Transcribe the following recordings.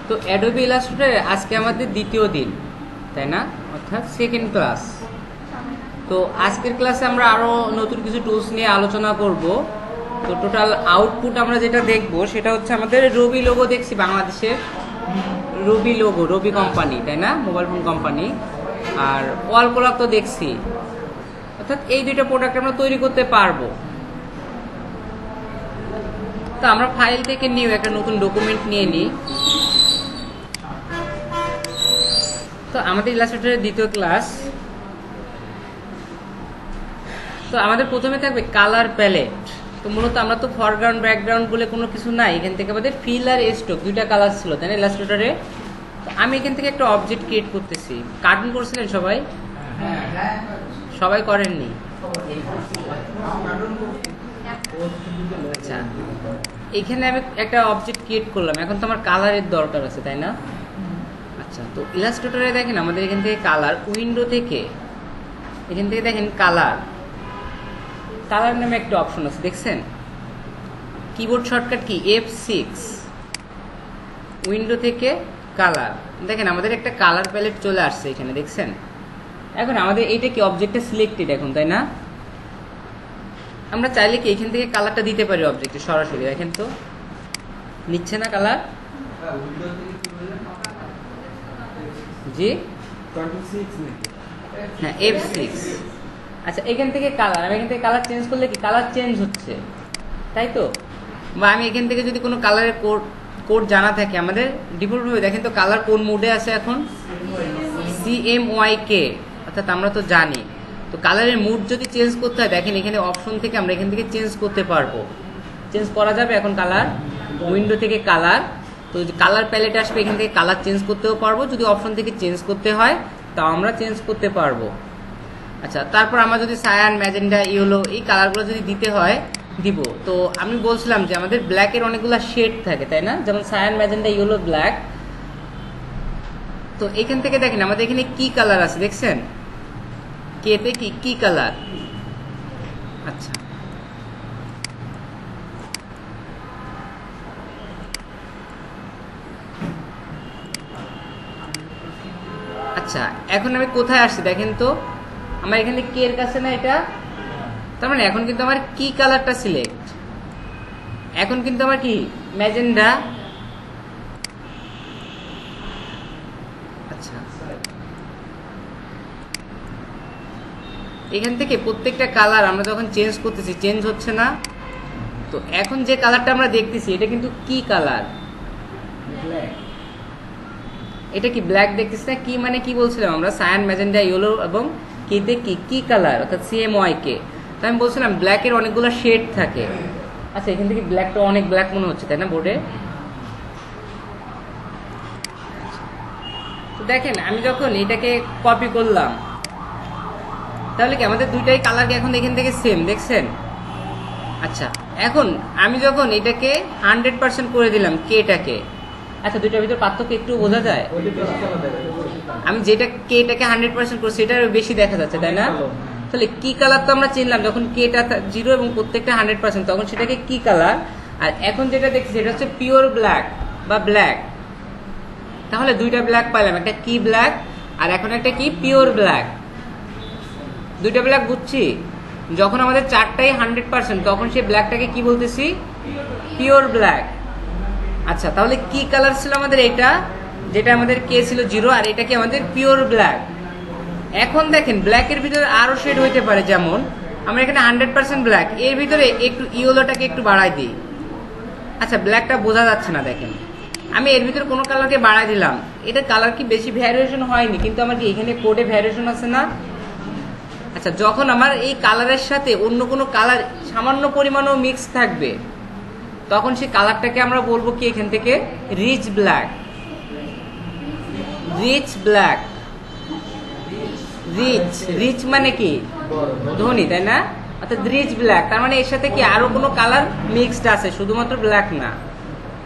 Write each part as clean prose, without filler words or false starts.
তো Adobe Illustrator আজকে আমাদের দ্বিতীয় দিন, তাই না? অর্থাৎ সেকেন্ড ক্লাস। তো আজকের ক্লাসে আমরা আরও নতুন কিছু টুলস নিয়ে আলোচনা করব। তো টোটাল আউটপুট আমরা যেটা দেখব সেটা হচ্ছে আমাদের রবি লোগো দেখছি, বাংলাদেশের রবি লোগো, রবি কোম্পানি, তাই না? Mobile phone company. আর ওয়াল ক্লক তো দেখছি, অর্থাৎ এই দুইটা প্রোডাক্ট আমরা তৈরি করতে পারবো। তো আমরা ফাইল থেকে নিয়ে একটা নতুন ডকুমেন্ট নিয়ে নিই। তো আমাদের ইলাস্ট্রেটরের দ্বিতীয় ক্লাস। তো আমাদের প্রথমে থাকবে কালার প্যালেট। তো মূলত আমরা তো ফরগ্রাউন্ড ব্যাকগ্রাউন্ড বলে কোনো কিছু নাই, এখান থেকে আমাদের ফিল আর স্ট্রোক দুইটা কালার ছিল, তাই না ইলাস্ট্রেটরে? তো আমি এখান থেকে একটা অবজেক্ট ক্রিয়েট করতেছি। কার্টুন করছিলেন সবাই? সবাই করেননি? আচ্ছা, এখানে আমি একটা অবজেক্ট ক্রিয়েট করলাম। এখন তো আমার কালারের দরকার আছে, তাই না? আচ্ছা, তো ইলাস্ট্রেটরে দেখেন আমাদের এখান থেকে কালার, উইন্ডো থেকে এখান থেকে দেখেন কালার, কালার নামে একটা অপশন আছে, দেখছেন? Keyboard shortcut key F6, window থেকে কালার। দেখেন আমাদের একটা কালার প্যালেট চলে আসছে এখানে, দেখছেন? এখন আমাদের এইটা কি অবজেক্টটা সিলেক্টেড এখন, তাই না? আমরা চাইলে কি এখান থেকে কালারটা দিতে পারি অবজেক্টে সরাসরি। দেখেন তো নিচ্ছে না কালার? জি, হ্যাঁ, F6। আচ্ছা, এখান থেকে কালার, আমি এখান থেকে কালার চেঞ্জ করলে কি কালার চেঞ্জ হচ্ছে, তাই তো? বা আমি এখান থেকে যদি কোনো কালারের কোড জানা থাকে, আমাদের ডিফল্টভাবে দেখেন তো কালার কোন মোডে আছে এখন, CMYK, অর্থাৎ আমরা তো জানি। তো কালারের মুড যদি চেঞ্জ করতে হয়, দেখেন এখানে অপশন থেকে আমরা এখান থেকে চেঞ্জ করতে পারবো। চেঞ্জ করা যাবে এখন কালার, উইন্ডো থেকে কালার। তো কালার প্যালেট আসবে, এখান থেকে কালার চেঞ্জ করতেও পারবো। যদি অপশন থেকে চেঞ্জ করতে হয় তাও আমরা চেঞ্জ করতে পারবো। আচ্ছা, তারপর আমরা যদি সায়ান, ম্যাজেন্ডা, ইয়েলো এই কালারগুলো যদি দিতে হয় দিব। তো আমি বলছিলাম যে আমাদের ব্ল্যাকের অনেকগুলো শেড থাকে, তাই না? যেমন সায়ান, ম্যাজেন্ডা, ইয়েলো, ব্ল্যাক। তো এখান থেকে দেখেন আমাদের এখানে কি কালার আছে, দেখছেন? কেতে কি কালার। আচ্ছা, আচ্ছা, এখন আমি কোথায় আসছি দেখেন তো, আমার এখানে কে এর কাছে না এটা, তার মানে এখন কিন্তু আমার কি কালারটা সিলেক্ট, এখন কিন্তু আমার কি ম্যাজেন্ডা। আচ্ছা, এখান থেকে প্রত্যেকটা কালার আমরা যখন চেঞ্জ করতেছি চেঞ্জ হচ্ছে না। তো এখন যে কালারটা আমরা দেখতেছি এটা কিন্তু কি কালার, এটা কি ব্ল্যাক দেখতেছি না? কি মানে কি বলছিলাম আমরা, সায়ান, ম্যাজেন্ডা, ইয়েলো এবং কেতে কি কালার, অর্থাৎ CMYK। তো আমি বলছিলাম ব্ল্যাকের অনেকগুলো শেড থাকে। আচ্ছা, এখান থেকে ব্ল্যাকটা অনেক ব্ল্যাক মনে হচ্ছে, তাই না বোর্ডে? তো দেখেন আমি যখন এটাকে কপি করলাম, তাহলে কি আমাদের দুইটাই কালার কি এখন এখান থেকে সেম, দেখছেন? আচ্ছা, এখন আমি যখন এটাকে 100% করে দিলাম কেটাকে, আচ্ছা দুইটার ভিতর পার্থক্য একটু বোঝা যায়? আমি যেটা কেটাকে 100% করছি সেটা বেশি দেখা যাচ্ছে, তাই না? তাহলে কি কালার তো আমরা চিনলাম, যখন কেটা 0 এবং প্রত্যেকটা 100% তখন সেটাকে কি কালার। আর এখন যেটা দেখছি সেটা হচ্ছে পিওর ব্ল্যাক বা ব্ল্যাক। তাহলে দুইটা ব্ল্যাক পাইলাম, একটা কি ব্ল্যাক আর এখন একটা কি পিওর ব্ল্যাক। দুইটা ব্ল্যাক বুঝছি। যখন আমাদের চারটাই 100% তখন সেই ব্ল্যাকটাকে কি বলতেছি, পিওর ব্ল্যাক। আচ্ছা, তাহলে কি কালার ছিল আমাদের এটা, যেটা আমাদের কে ছিল 0 আর এটা কি আমাদের পিওর ব্ল্যাক। এখন দেখেন ব্ল্যাকের ভিতরে আরো শেড হইতে পারে, যেমন আমরা এখানে 100% ব্ল্যাক, এর ভিতরে একটু ইয়েলোটাকে একটু বাড়াই দিই। আচ্ছা, ব্ল্যাকটা বোঝা যাচ্ছে না, দেখেন আমি এর ভিতরে কোনো কালারকে বাড়াই দিলাম, এটা কালার কি বেশি ভ্যারিয়েশন হয়নি, কিন্তু আমার কি এখানে কোডে ভ্যারিয়েশন আছে না? আচ্ছা, যখন আমার এই কালারের সাথে অন্য কোনো কালার সামান্য পরিমাণও মিক্স থাকবে তখন সেই কালারটাকে আমরা বলবো কি এখান থেকে rich black. Rich black, rich মানে কি ধনী, তাই না? অর্থাৎ রিচ ব্ল্যাক, তার মানে এর সাথে কি আরো কোনো কালার মিক্সড আছে, শুধুমাত্র ব্ল্যাক না,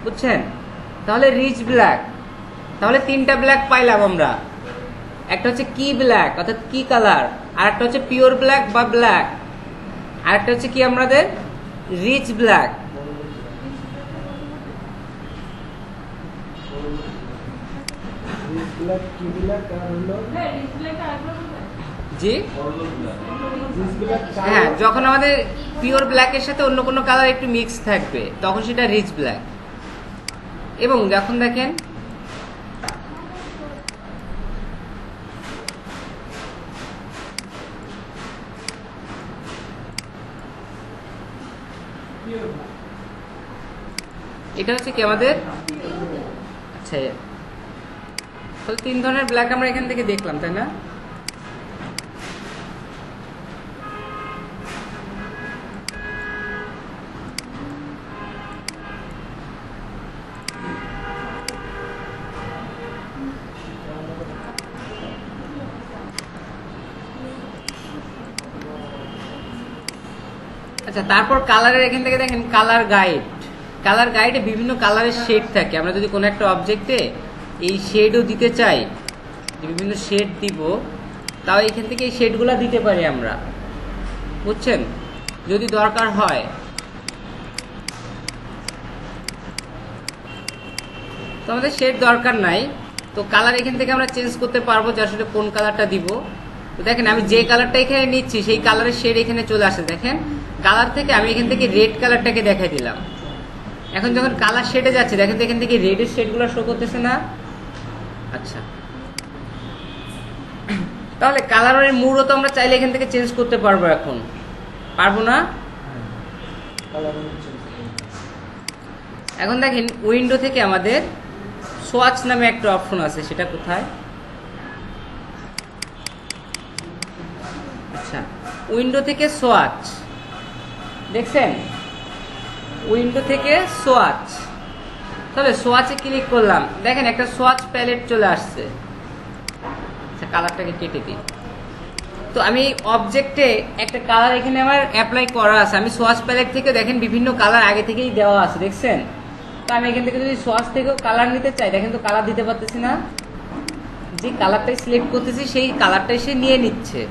বুঝছেন? তাহলে রিচ ব্ল্যাক। তাহলে তিনটা ব্ল্যাক পাইলাম আমরা, একটা হচ্ছে কি ব্ল্যাক অর্থাৎ কি কালার, আর একটা হচ্ছে পিওর ব্ল্যাক বা ব্ল্যাক, আর একটা হচ্ছে কি আমাদের রিচ ব্ল্যাক। জি হ্যাঁ, যখন আমাদের পিওর ব্ল্যাকের সাথে অন্য কোনো কালার একটু মিক্স থাকবে তখন সেটা রিচ ব্ল্যাক। এবং যখন দেখেন এটা হচ্ছে কি আমাদের, আচ্ছা তাহলে 3 ধরনের ব্ল্যাক আমরা এখান থেকে দেখলাম, তাই না? আচ্ছা, তারপর কালারের এখান থেকে দেখেন কালার গাইড। কালার গাইডে বিভিন্ন কালারের শেড থাকে। আমরা যদি কোনো একটা অবজেক্টে এই শেডও দিতে চাই, বিভিন্ন শেড দিব, তাও এখান থেকে এই শেডগুলো দিতে পারি আমরা, বুঝছেন, যদি দরকার হয়। তো আমাদের শেড দরকার নাই, তো কালার এখান থেকে আমরা চেঞ্জ করতে পারবো যে আসলে কোন কালারটা দিব। তো দেখেন আমি যে কালারটা এখানে নিচ্ছি সেই কালারের শেড এখানে চলে আসে। দেখেন কালার থেকে আমি এখান থেকে রেড কালারটাকে দেখাই দিলাম। এখন যখন কালার শেডে যাচ্ছে দেখেন তো এখান থেকে রেডের শেডগুলো শো করতেছে না? আচ্ছা, তাহলে কালারের মুডও তো আমরা চাইলে এখান থেকে চেঞ্জ করতে পারবো। এখন পারবো না? এখন দেখেন উইন্ডো থেকে আমাদের সোয়াচ নামে একটা অপশন আছে, সেটা কোথায়? আচ্ছা, উইন্ডো থেকে সোয়াচ, দেখছেন উইন্ডো থেকে সোয়াচ। তাহলে সোয়াচে ক্লিক করলাম, দেখেন একটা সোয়াচ প্যালেট চলে আসছে। আচ্ছা, কালারটাকে কেটে দিই। তো আমি অবজেক্টে একটা কালার এখানে আমার অ্যাপ্লাই করা আছে। আমি সোয়াচ প্যালেট থেকে দেখেন বিভিন্ন কালার আগে থেকেই দেওয়া আছে, দেখছেন? তো আমি এখান থেকে যদি সোয়াচ থেকেও কালার নিতে চাই, দেখেন তো কালার দিতে পারতেছি না। যে কালারটাই সিলেক্ট করতেছি সেই কালারটাই সে নিয়ে নিচ্ছে।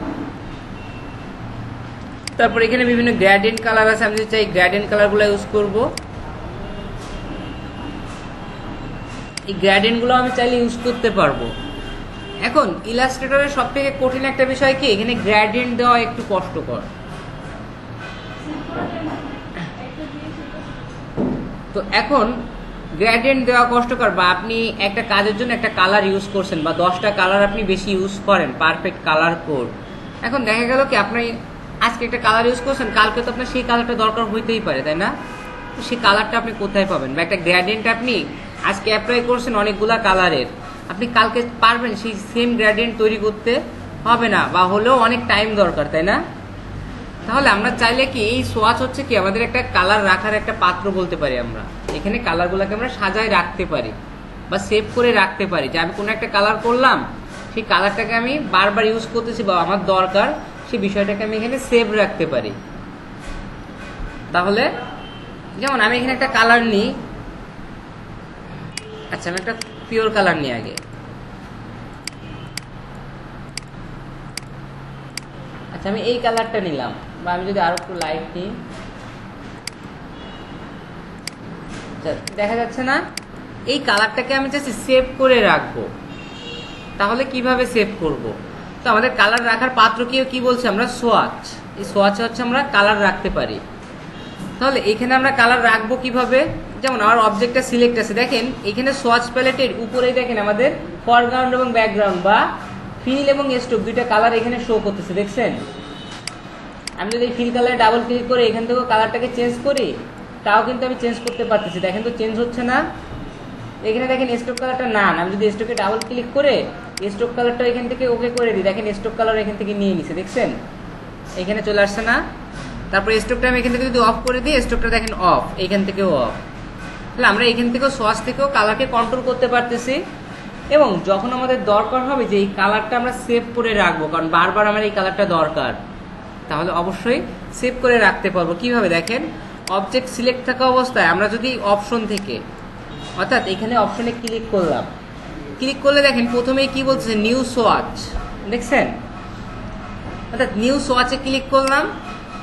তারপর এখানে বিভিন্ন গ্রেডিয়েন্ট কালার আছে, আমি যদি চাই গ্রেডিয়েন্ট কালারগুলো ইউজ করব। এই গ্রেডিয়েন্টগুলো আমি চাইলে ইউজ করতে পারবো। এখন ইলাস্ট্রেটরের সবথেকে কঠিন একটা বিষয় কি, এখানে গ্রেডিয়েন্ট দেওয়া একটু কষ্টকর। তো এখন গ্রেডিয়েন্ট দেওয়া কষ্টকর, বা আপনি একটা কাজের জন্য একটা কালার ইউজ করছেন বা 10টা কালার আপনি বেশি ইউজ করেন, পারফেক্ট কালার কোড। এখন দেখা গেল কি আপনি আজকে একটা কালার ইউজ করছেন, কালকে তো আপনার সেই কালারটা দরকার হইতেই পারে, তাই না? তো সেই কালারটা আপনি কোথায় পাবেন? বা একটা গ্রেডিয়েন্ট আপনি আজকে অ্যাপ্লাই করছেন অনেকগুলা কালারের, আপনি কালকে পারবেন সেই সেম গ্রেডিয়েন্ট তৈরি করতে? হবে না, বা হলেও অনেক টাইম দরকার, তাই না? তাহলে আমরা চাইলে কি এই সোয়াচ হচ্ছে কি আমাদের একটা কালার রাখার একটা পাত্র বলতে পারি। আমরা এখানে কালারগুলোকে আমরা সাজায় রাখতে পারি বা সেভ করে রাখতে পারি, যে আমি কোনো একটা কালার করলাম, সেই কালারটাকে আমি বারবার ইউজ করতেছি বা আমার দরকার, সেই বিষয়টাকে আমি এখানে সেভ রাখতে পারি। তাহলে যেমন আমি এখানে একটা কালার নিই, আচ্ছা আমি একটা পিওর কালার নিই আগে। আচ্ছা আমি এই কালারটা নিলাম, বা আমি যদি আরো একটু লাইট নিই, দেখা যাচ্ছে না? এই কালারটাকে আমি জাস্ট সেভ করে রাখবো। তাহলে কিভাবে সেভ করব? তো আমাদের কালার রাখার পাত্র কি বলছে আমরা? সোয়াচ। এই সোয়াচে হচ্ছে আমরা কালার রাখতে পারি। তাহলে এখানে আমরা কালার রাখবো কিভাবে? যেমন আমার অবজেক্টটা সিলেক্ট আছে, দেখেন এখানে সোয়াচ প্যালেটের উপরেই দেখেন আমাদের ফরগ্রাউন্ড এবং ব্যাকগ্রাউন্ড বা ফিল এবং স্ট্রোক দুইটা কালার এখানে শো করতেছে, দেখছেন? আমি যদি ফিল কালারে ডাবল ক্লিক করে এখান থেকে কালারটাকে চেঞ্জ করি, তাও কিন্তু আমি চেঞ্জ করতে পারতেছি। দেখেন তো চেঞ্জ হচ্ছে না? এখানে দেখেন স্ট্রোক কালারটা না, আমি যদি স্ট্রোকে ডাবল ক্লিক করে স্ট্রোক কালারটা এখান থেকে ওকে করে দিই, দেখেন স্ট্রোক কালার এখান থেকে নিয়ে নিছে, দেখছেন? এখানে চলে আসছে না? তারপর স্ট্রোকটা আমি এখান থেকে যদি অফ করে দিই, স্ট্রোকটা দেখেন অফ, এখান থেকেও অফ। তাহলে আমরা এখান থেকেও সোয়াচ থেকেও কালারকে কন্ট্রোল করতে পারতেছি। এবং যখন আমাদের দরকার হবে যে এই কালারটা আমরা সেভ করে রাখবো, কারণ বারবার আমার এই কালারটা দরকার, তাহলে অবশ্যই সেভ করে রাখতে পারবো। কিভাবে? দেখেন অবজেক্ট সিলেক্ট থাকা অবস্থায় আমরা যদি অপশন থেকে, অর্থাৎ এখানে অপশনে ক্লিক করলাম, ক্লিক করলে দেখেন প্রথমেই কি বলছে? নিউ সোয়াচ, দেখছেন? অর্থাৎ নিউ সোয়াচে ক্লিক করলাম,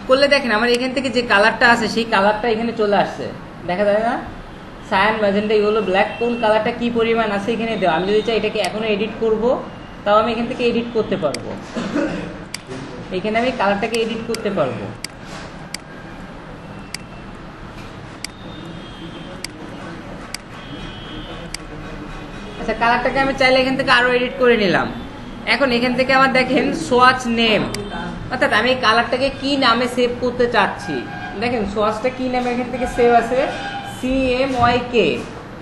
করলে দেখেন আমার এখান থেকে যে কালারটা আছে সেই কালারটা এখানে চলে আসছে, দেখা যায় না? সায়ান ম্যাজেন্টা ইয়েলো ব্ল্যাক কোন কালারটা কি পরিমাণ আছে এখানে দেওয়া। আমি যদি চাই এটাকে এখনো এডিট করব, তাও আমি এখান থেকে এডিট করতে পারবো। এখানে আমি কালারটাকে এডিট করতে পারবো। আচ্ছা, কালারটাকে আমি চাইলে এখান থেকে আরো এডিট করে নিলাম। এখন এখান থেকে আমার দেখেন সোয়াচ নেম, অর্থাৎ আমি এই কালারটাকে কি নামে সেভ করতে চাচ্ছি। দেখেন সোয়াচটা কি নামে এখান থেকে সেভ আছে, CMYK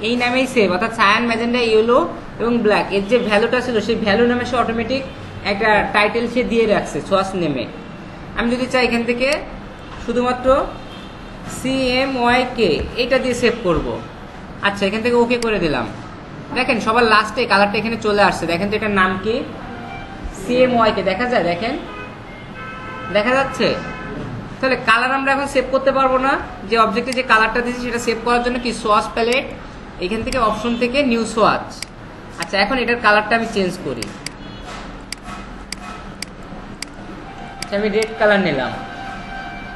এই নামেই সেভ, অর্থাৎ সায়ান ম্যাজেন্টা ইয়েলো এবং ব্ল্যাক এর যে ভ্যালুটা ছিল সেই ভ্যালু নামে সে অটোমেটিক একটা টাইটেল সে দিয়ে রাখছে সোয়াচ নেমে। আমি যদি চাই এখান থেকে শুধুমাত্র CMYK এইটা দিয়ে সেভ করব। আচ্ছা, এখান থেকে ওকে করে দিলাম। দেখেন সবার লাস্টে কালারটা এখানে চলে আসছে। দেখেন তো এটার নাম কি, CMYK দেখা যায়, দেখেন দেখা যাচ্ছে। তাহলে কালার আমরা এখন সেভ করতে পারবো না, যে অবজেক্টে যে কালারটা দিয়েছি সেটা সেভ করার জন্য কি সোয়াচ প্যালেট, এখান থেকে অপশন থেকে নিউ সোয়াচ। আচ্ছা, এখন এটার কালারটা আমি চেঞ্জ করি। আমি রেড কালার নিলাম।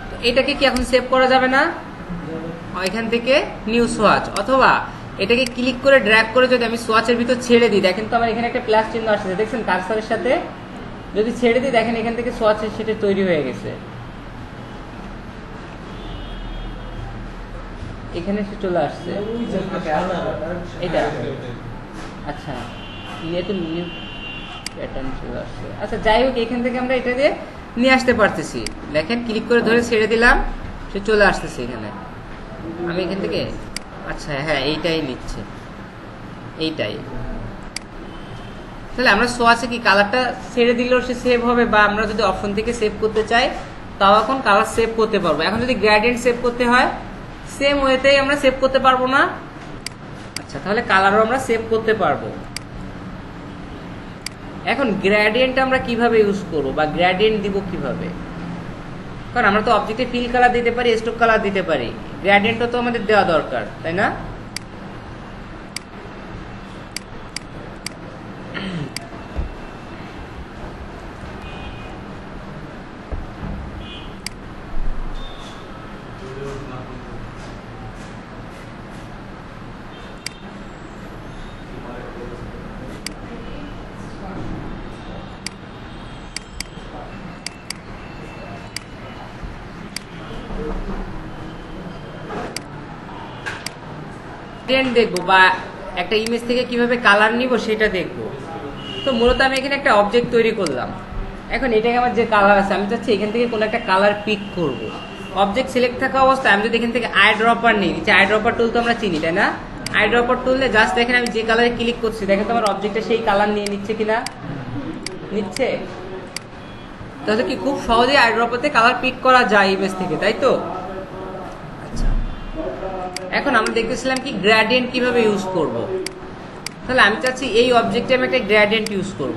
তো এটাকে কি এখন সেভ করা যাবে না? এখান থেকে নিউ সোয়াচ, অথবা এটাকে ক্লিক করে ড্র্যাগ করে যদি আমি সোয়াচের ভিতর ছেড়ে দিই, দেখেন তো আমার এখানে একটা প্লাস চিহ্ন আসছে, দেখছেন কার্সারের সাথে যদি ছেড়ে দিই, দেখেন এখান থেকে সোয়াচের সেটা তৈরি হয়ে গেছে, এখানে এসে চলে আসছে এটা। আচ্ছা, তো নিউ প্যাটার্ন চলে আসছে। আচ্ছা, যাই হোক, এখান থেকে আমরা এটা দিয়ে নিয়ে আসতে পারতেছি। দেখেন ক্লিক করে ধরে ছেড়ে দিলাম, সে চলে আসতেছে এখানে। আমি এখান থেকে, আচ্ছা হ্যাঁ, এইটাই নিচ্ছে, এইটাই। তাহলে আমরা সোয়াচে কি কালারটা ছেড়ে দিলেও সে সেভ হবে, বা আমরা যদি অপশন থেকে সেভ করতে চাই তাও এখন কালার সেভ করতে পারবো। এখন যদি গ্রেডিয়েন্ট সেভ করতে হয় সেম ওয়েতেই আমরা সেভ করতে পারবো না। আচ্ছা, তাহলে কালারও আমরা সেভ করতে পারবো। এখন গ্রেডিয়েন্ট আমরা কিভাবে ইউজ করবো, বা গ্রেডিয়েন্ট দিব কিভাবে? কারণ আমরা তো অবজেক্টে ফিল কালার দিতে পারি, স্ট্রোক কালার দিতে পারি, গ্রেডিয়েন্টও তো আমাদের দেওয়া দরকার, তাই না? দেখবো, বা একটা ইমেজ থেকে কিভাবে কালার নিব সেটা দেখবো। তো মূলত আমি এখানে একটা অবজেক্ট তৈরি করলাম। এখন এটাকে আমার যে কালার আছে, আমি চাচ্ছি এখান থেকে কোনো একটা কালার পিক করব। অবজেক্ট সিলেক্ট থাকা অবস্থায় আমি যদি এখান থেকে আই ড্রপার নিই, আই ড্রপার টুল তো আমরা চিনি, তাই না? আই ড্রপার টুললে জাস্ট এখানে আমি যে কালারে ক্লিক করছি, দেখেন তো আমার অবজেক্টে সেই কালার নিয়ে নিচ্ছে কিনা, নিচ্ছে। তাহলে কি খুব সহজেই আই ড্রপারতে কালার পিক করা যায় ইমেজ থেকে, তাই তো? এখন আমরা দেখতেছিলাম কি গ্রেডিয়েন্ট কিভাবে ইউজ করব। তাহলে আমি চাচ্ছি এই অবজেক্টে আমি একটা গ্রেডিয়েন্ট ইউজ করব।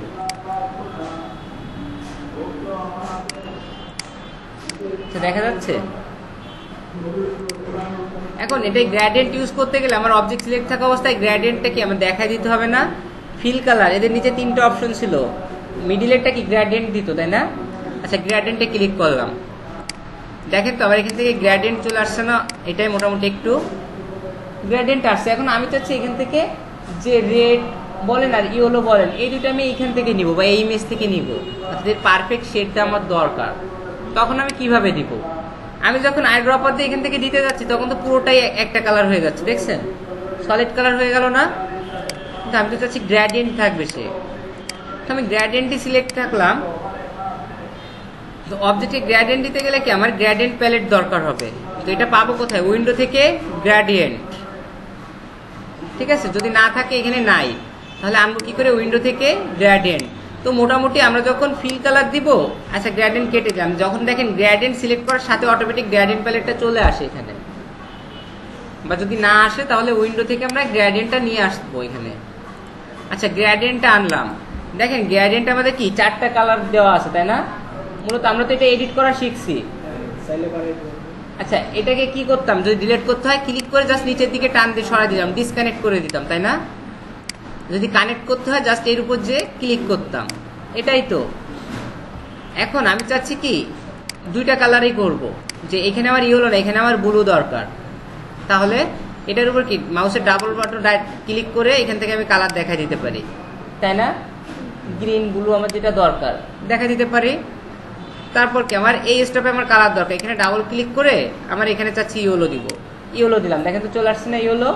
দেখা যাচ্ছে? এখন এটাই গ্রেডিয়েন্ট ইউজ করতে গেলে আমার অবজেক্ট সিলেক্ট থাকা অবস্থায় গ্রেডিয়েন্টটা কি আমার দেখাই দিতে হবে না? ফিল কালার, এদের নিচে তিনটা অপশন ছিল, মিডিলেরটা কি গ্রেডিয়েন্ট দিত, তাই না? আচ্ছা, গ্রেডিয়েন্টে ক্লিক করলাম, দেখেন তো আবার এখান থেকে গ্রেডিয়েন্ট চলে আসছে না? এটাই মোটামুটি একটু গ্রেডিয়েন্ট আসছে। এখন আমি চাচ্ছি এখান থেকে যে রেড বলেন আর ইয়েলো বলেন, এই দুটো আমি এইখান থেকে নিব, বা এই ইমেজ থেকে নিব, অর্থাৎ এর পারফেক্ট শেডটা আমার দরকার। তখন আমি কিভাবে দিব? আমি যখন আই ড্রপার দিয়ে এখান থেকে দিতে যাচ্ছি তখন তো পুরোটাই একটা কালার হয়ে যাচ্ছে, দেখছেন? সলিড কালার হয়ে গেল না? কিন্তু আমি তো চাচ্ছি গ্রেডিয়েন্ট থাকবে সে। তো আমি গ্রেডিয়েন্টই সিলেক্ট থাকলাম। তো অবজেক্টে গ্রেডিয়েন্ট দিতে গেলে কি আমার গ্রেডিয়েন্ট প্যালেট দরকার হবে। তো এটা পাবো কোথায়? উইন্ডো থেকে গ্রেডিয়েন্ট, ঠিক আছে? যদি না থাকে এখানে নাই, তাহলে আনবো কি করে? উইন্ডো থেকে গ্রেডিয়েন্ট। তো মোটামুটি আমরা যখন ফিল কালার দিব, আচ্ছা গ্রেডিয়েন্ট কেটে দিলাম, যখন দেখেন গ্রেডিয়েন্ট সিলেক্ট করার সাথে অটোমেটিক গ্রেডিয়েন্ট প্যালেটটা চলে আসে এখানে, বা যদি না আসে তাহলে উইন্ডো থেকে আমরা গ্রেডিয়েন্টটা নিয়ে আসবো এখানে। আচ্ছা, গ্রেডিয়েন্টটা আনলাম, দেখেন গ্রেডিয়েন্ট আমাদের কি চারটা কালার দেওয়া আছে, তাই না? মূলত আমরা তো এটা এডিট করা শিখছি। আচ্ছা, এটাকে কি করতাম? যদি ডিলিট করতে হয় ক্লিক করে জাস্ট নিচের দিকে টান দিয়ে সরাই দিলাম, ডিসকানেক্ট করে দিতাম, তাই না? যদি কানেক্ট করতে হয় জাস্ট এর উপর যে ক্লিক করতাম, এটাই তো। এখন আমি চাচ্ছি কি দুইটা কালারই করব, যে এখানে আমার ইয়েলো না, এখানে আমার ব্লু দরকার। তাহলে এটার উপর কি মাউসের ডাবল বাটন ক্লিক করে এখান থেকে আমি কালার দেখা দিতে পারি, তাই না? গ্রিন ব্লু আমার যেটা দরকার দেখা দিতে পারি। তারপর কি আমার এই স্টপে আমার কালার দরকার, এখানে ডাবল ক্লিক করে আমার এখানে চাচ্ছি ইয়েলো দিব, ইয়েলো দিলাম, দেখেন তো চলে আসছে না ইয়েলো।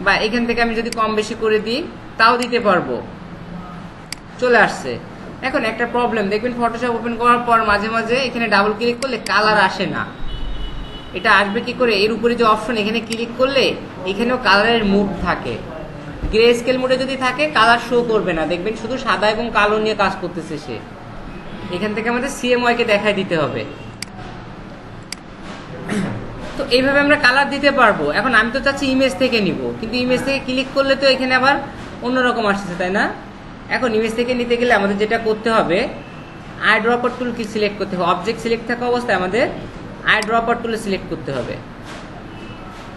বা এখান থেকে আমি যদি কম বেশি করে দিই তাও দিতে পারবো, চলে আসছে। এখন একটা প্রবলেম দেখবেন, ফটোশপ ওপেন করার পর মাঝে মাঝে এখানে ডাবল ক্লিক করলে কালার আসে না। এটা আসবে কি করে? এর উপরে যে অপশন এখানে ক্লিক করলে এখানেও কালারের মুড থাকে, গ্রে স্কেল মোডে যদি থাকে কালার শো করবে না, দেখবেন শুধু সাদা এবং কালো নিয়ে কাজ করতেছে সে। এখান থেকে আমাদের CMY কে দেখায় দিতে হবে। তো এইভাবে আমরা কালার দিতে পারবো। এখন আমি তো চাচ্ছি ইমেজ থেকে নিব, কিন্তু ইমেজ থেকে ক্লিক করলে তো এখানে আবার অন্যরকম আসছে, তাই না? এখন ইমেজ থেকে নিতে গেলে আমাদের যেটা করতে হবে, আই ড্রপার টুল কি সিলেক্ট করতে হবে। অবজেক্ট সিলেক্ট থাকা অবস্থায় আমাদের আই ড্রপার টুলে সিলেক্ট করতে হবে।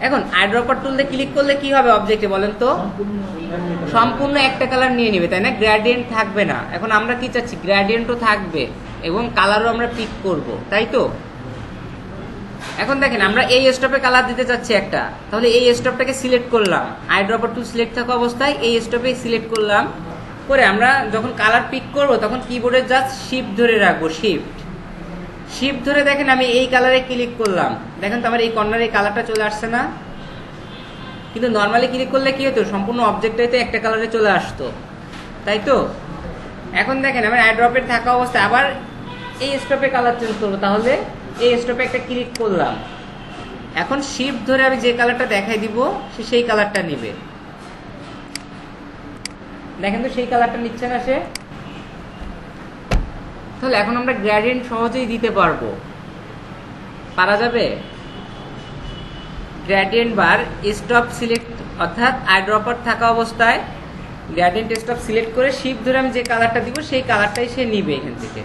এখন আই ড্রপার টুলে ক্লিক করলে কি হবে অবজেক্টে বলেন তো? সম্পূর্ণ একটা কালার নিয়ে নেবে, তাই না? গ্রেডিয়েন্ট থাকবে না। এখন আমরা কি চাচ্ছি? গ্রেডিয়েন্টও থাকবে এবং কালারও আমরা পিক করব, তাই তো? এখন দেখেন আমরা এই স্টপে কালার দিতে চাচ্ছি একটা, তাহলে এই স্টপটাকে সিলেক্ট করলাম, আই ড্রপার টুল সিলেক্ট থাকা অবস্থায় এই স্টপে সিলেক্ট করলাম, করে আমরা যখন কালার পিক করব তখন কিবোর্ডে জাস্ট শিফট ধরে রাখবো, শিফট ধরে দেখেন আমি এই কালারে ক্লিক করলাম, দেখেন তো আমার এই কর্নারে এই কালারটা চলে আসছে না? কিন্তু নর্মালি ক্লিক করলে কি হতো? সম্পূর্ণ অবজেক্টটাই তো একটা কালারে চলে আসতো, তাই তো? এখন দেখেন আমি আই ড্রপের থাকা অবস্থায় আবার এই স্টপে কালার চেঞ্জ করবো, তাহলে এই স্টপে একটা ক্লিক করলাম, এখন শিফট ধরে আমি যে কালারটা দেখাই দিব সে সেই কালারটা নিবে, দেখেন তো সেই কালারটা নিচ্ছে না সে? তাহলে এখন আমরা গ্রেডিয়েন্ট সহজেই দিতে পারবো, পারা যাবে। গ্রেডিয়েন্ট বার স্টপ সিলেক্ট, অর্থাৎ আই ড্রপার থাকা অবস্থায় গ্রেডিয়েন্ট স্টপ সিলেক্ট করে শিফট ধরে আমি যে কালারটা দিব সেই কালারটাই সে নিবে এখান থেকে।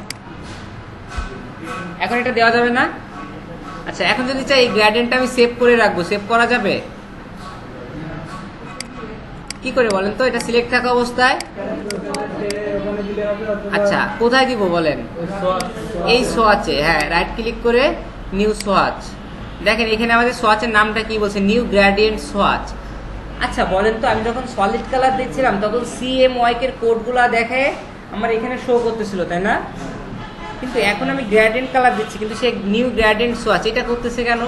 এখন এটা দেওয়া যাবে না? আচ্ছা, এখন যদি চাই এই গ্রেডিয়েন্টটা আমি সেভ করে রাখবো, সেভ করা যাবে? কি করে বলেন তো? এটা সিলেক্ট থাকা অবস্থায়, আচ্ছা কোথায় দিব বলেন? এই সোয়াচে, হ্যাঁ, রাইট ক্লিক করে নিউ সোয়াচ, দেখেন এখানে আমাদের সোয়াচের নামটা কি বলছে? New gradient swatch. আচ্ছা বলেন তো, আমি যখন সলিড কালার দিচ্ছিলাম তখন CMY এর কোডগুলা দেখে আমার এখানে শো করতেছিল, তাই না? কিন্তু এখন আমি গ্রেডিয়েন্ট কালার দিচ্ছি কিন্তু সে নিউ গ্রেডিয়েন্ট সোয়াচ এটা করতেছে কেন?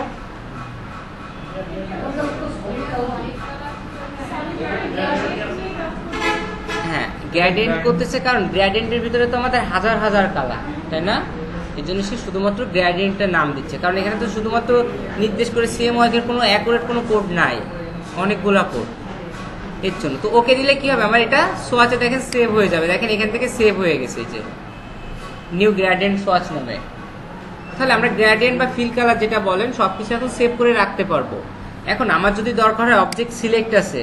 হ্যাঁ, গ্রেডিয়েন্ট করতেছে কারণ গ্রেডিয়েন্টের ভিতরে তো আমাদের হাজার হাজার কালার, তাই না? এই জন্য সে শুধুমাত্র গ্রেডিয়েন্টের নাম দিচ্ছে, কারণ এখানে তো শুধুমাত্র নির্দেশ করে CMY এর কোনো অ্যাকুরেট কোনো কোড নাই, অনেকগুলা কোড, এর জন্য। তো ওকে দিলে কি হবে? আমার এটা সোয়াচে দেখেন সেভ হয়ে যাবে, দেখেন এখান থেকে সেভ হয়ে গেছে এই যে নিউ গ্রেডিয়েন্ট সোয়াচ নামে। তাহলে আমরা গ্রেডিয়েন্ট বা ফিল কালার যেটা বলেন সবকিছু এখন সেভ করে রাখতে পারবো। এখন আমার যদি দরকার হয় অবজেক্ট সিলেক্ট আছে,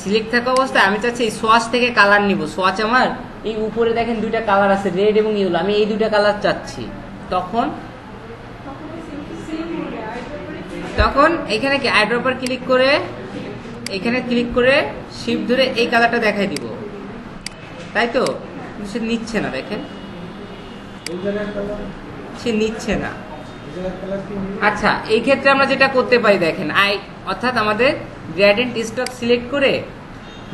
সিলেক্ট থাকা অবস্থায় আমি চাচ্ছি এই সোয়াচ থেকে কালার নিব, সোয়াচ আমার এই উপরে দেখেন দুইটা কালার আছে, রেড এবং ইয়েলো, আমি এই দুইটা কালার চাচ্ছি, তখন এখানে কি আই ড্রপার ক্লিক করে এখানে ক্লিক করে শিফট ধরে এই কালারটা দেখাই দিব, তাই তো? সে নিচ্ছে না, দেখেন সে নিচ্ছে না। আচ্ছা, এই ক্ষেত্রে আমরা যেটা করতে পারি দেখেন, অর্থাৎ আমাদের গ্রেডিয়েন্ট স্টপ সিলেক্ট করে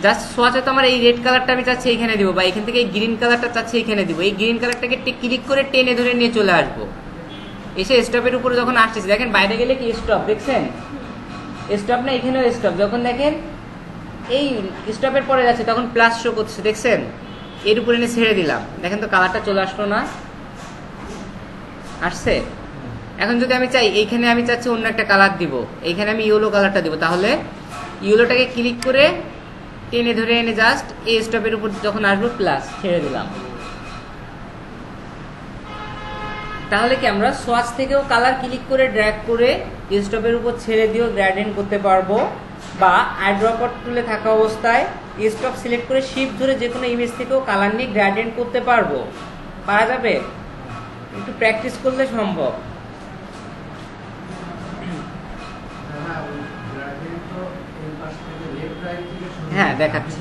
জাস্ট সোয়াচে তো আমার এই রেড কালারটা আমি চাচ্ছি এখানে দিব, বা এখান থেকে এই গ্রিন কালারটা চাচ্ছি এখানে দিব, এই গ্রিন কালারটাকে ক্লিক করে টেনে ধরে নিয়ে চলে আসবো, এসে স্টপের উপরে যখন আসতেছে দেখেন বাইরে গেলে কি স্টপ, দেখছেন? স্টপ না, এখানেও স্টপ, যখন দেখেন এই স্টপের পরে যাচ্ছে তখন প্লাস শো করছে, দেখছেন? এর উপরে এনে ছেড়ে দিলাম, দেখেন তো কালারটা চলে আসলো না? আসছে? এখন যদি আমি চাই এইখানে আমি চাচ্ছি অন্য একটা কালার দিব, এইখানে আমি ইয়েলো কালারটা দিব, তাহলে ইয়েলোটাকে ক্লিক করে টেনে ধরে এনে জাস্ট এই স্টপের উপর যখন আসবো প্লাস ছেড়ে দিলাম, তাহলে কি আমরা সোয়াচ থেকেও কালার ক্লিক করে ড্র্যাগ করে স্টপের উপর ছেড়ে দিয়েও গ্রেডিয়েন্ট করতে পারবো, বা আই ড্রপার টুলে থাকা অবস্থায় স্টপ সিলেক্ট করে শিফট ধরে যে কোনো ইমেজ থেকেও কালার নিয়ে গ্রেডিয়েন্ট করতে পারবো, পারা যাবে? একটু প্র্যাকটিস করলে সম্ভব। হ্যাঁ দেখাচ্ছি,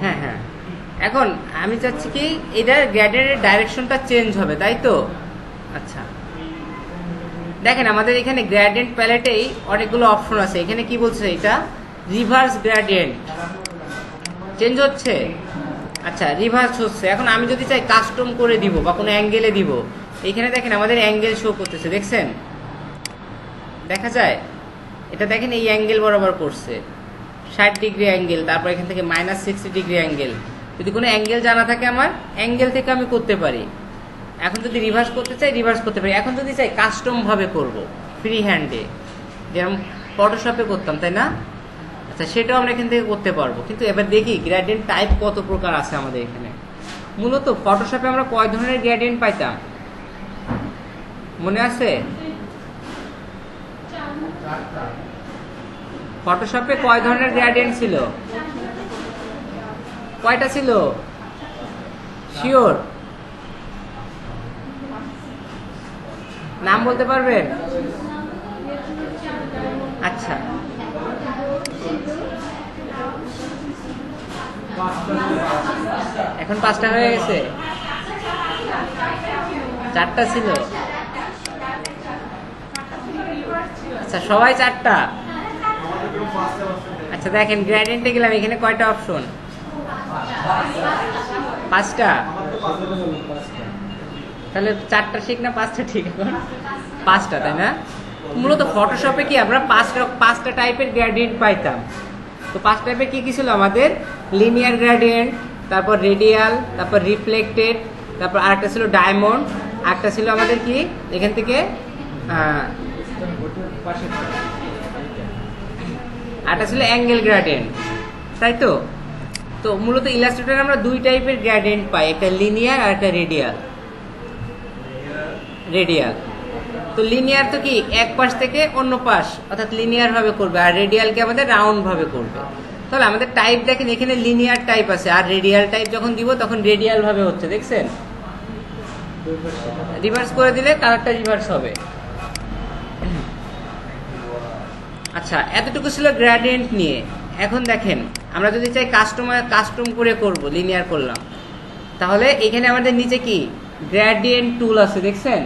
হ্যাঁ হ্যাঁ। এখন আমি চাচ্ছি কি এটার গ্রেডিয়েন্টের ডাইরেকশনটা চেঞ্জ হবে, তাই তো? আচ্ছা, দেখেন আমাদের এখানে গ্রেডিয়েন্ট প্যালেটেই অনেকগুলো অপশন আছে। এখানে কি বলছে, এটা রিভার্স গ্রেডিয়েন্ট চেঞ্জ হচ্ছে। আচ্ছা, রিভার্স হচ্ছে। এখন আমি যদি চাই কাস্টম করে দিব বা কোনো অ্যাঙ্গেলে দিব, এইখানে দেখেন আমাদের অ্যাঙ্গেল শো করতেছে, দেখছেন? দেখা যায় এটা, দেখেন এই অ্যাঙ্গেল বরাবর করছে 60 ডিগ্রি অ্যাঙ্গেল, তারপর এখান থেকে -60 ডিগ্রি অ্যাঙ্গেল। যদি কোনো অ্যাঙ্গেল জানা থাকে আমার, অ্যাঙ্গেল থেকে আমি করতে পারি। এখন যদি রিভার্স করতে চাই, রিভার্স করতে পারি। এখন যদি চাই কাস্টম ভাবে করব, ফ্রি হ্যান্ডে, যেরকম ফটোশপে করতাম, তাই না? আচ্ছা, সেটাও আমরা এখান থেকে করতে পারবো। কিন্তু এবার দেখি গ্রেডিয়েন্ট টাইপ কত প্রকার আছে আমাদের এখানে। মূলত ফটোশপে আমরা কয় ধরনের গ্রেডিয়েন্ট পাইতাম মনে আছে? ফটোশপে কয় ধরনের গ্রেডিয়েন্ট ছিল? কয়টা ছিল শিওর? নাম বলতে পারবেন? আচ্ছা, এখন 5টা হয়ে গেছে। 4টা ছিল। আচ্ছা, সবাই 4টা। আচ্ছা, দেখেন গ্রেডিয়েন্টে গেলাম, এখানে কয়টা অপশন? 5টা। তাহলে 4টা ঠিক না 5টা ঠিক? এখন 5টা, তাই না? মূলত ফটোশপে কি আমরা 5টা টাইপের গ্রেডিয়েন্ট পাইতাম। তো 5 টাইপের কি কি ছিল আমাদের? লিনিয়ার গ্রেডিয়েন্ট, তারপর রেডিয়াল, তারপর রিফ্লেক্টেড, তারপর আরেকটা ছিল ডায়মন্ড, আরেকটা ছিল আমাদের কি এখান থেকে আরেকটা ছিল অ্যাঙ্গেল গ্রেডিয়েন্ট, তাই তো? তো মূলত ইলাস্ট্রেটরে আমরা 2 টাইপের গ্রেডিয়েন্ট পাই, একটা লিনিয়ার আর একটা রেডিয়াল। তো লিনিয়ার তো কি এক পাশ থেকে অন্য পাশ, অর্থাৎ লিনিয়ার ভাবে করবে, আর রেডিয়ালকে আমাদের রাউন্ড ভাবে করবে। তাহলে আমাদের টাইপ দেখেন এখানে লিনিয়ার টাইপ আছে, আর রেডিয়াল টাইপ যখন দিব তখন রেডিয়াল ভাবে হচ্ছে, দেখছেন? রিভার্স করে দিলে কালারটা রিভার্স হবে। আচ্ছা, এতটুকু ছিল গ্রেডিয়েন্ট নিয়ে। এখন দেখেন আমরা যদি চাই কাস্টম করে করব, লিনিয়ার করলাম, তাহলে এখানে আমাদের নিচে কি গ্রেডিয়েন্ট টুল আছে, দেখছেন?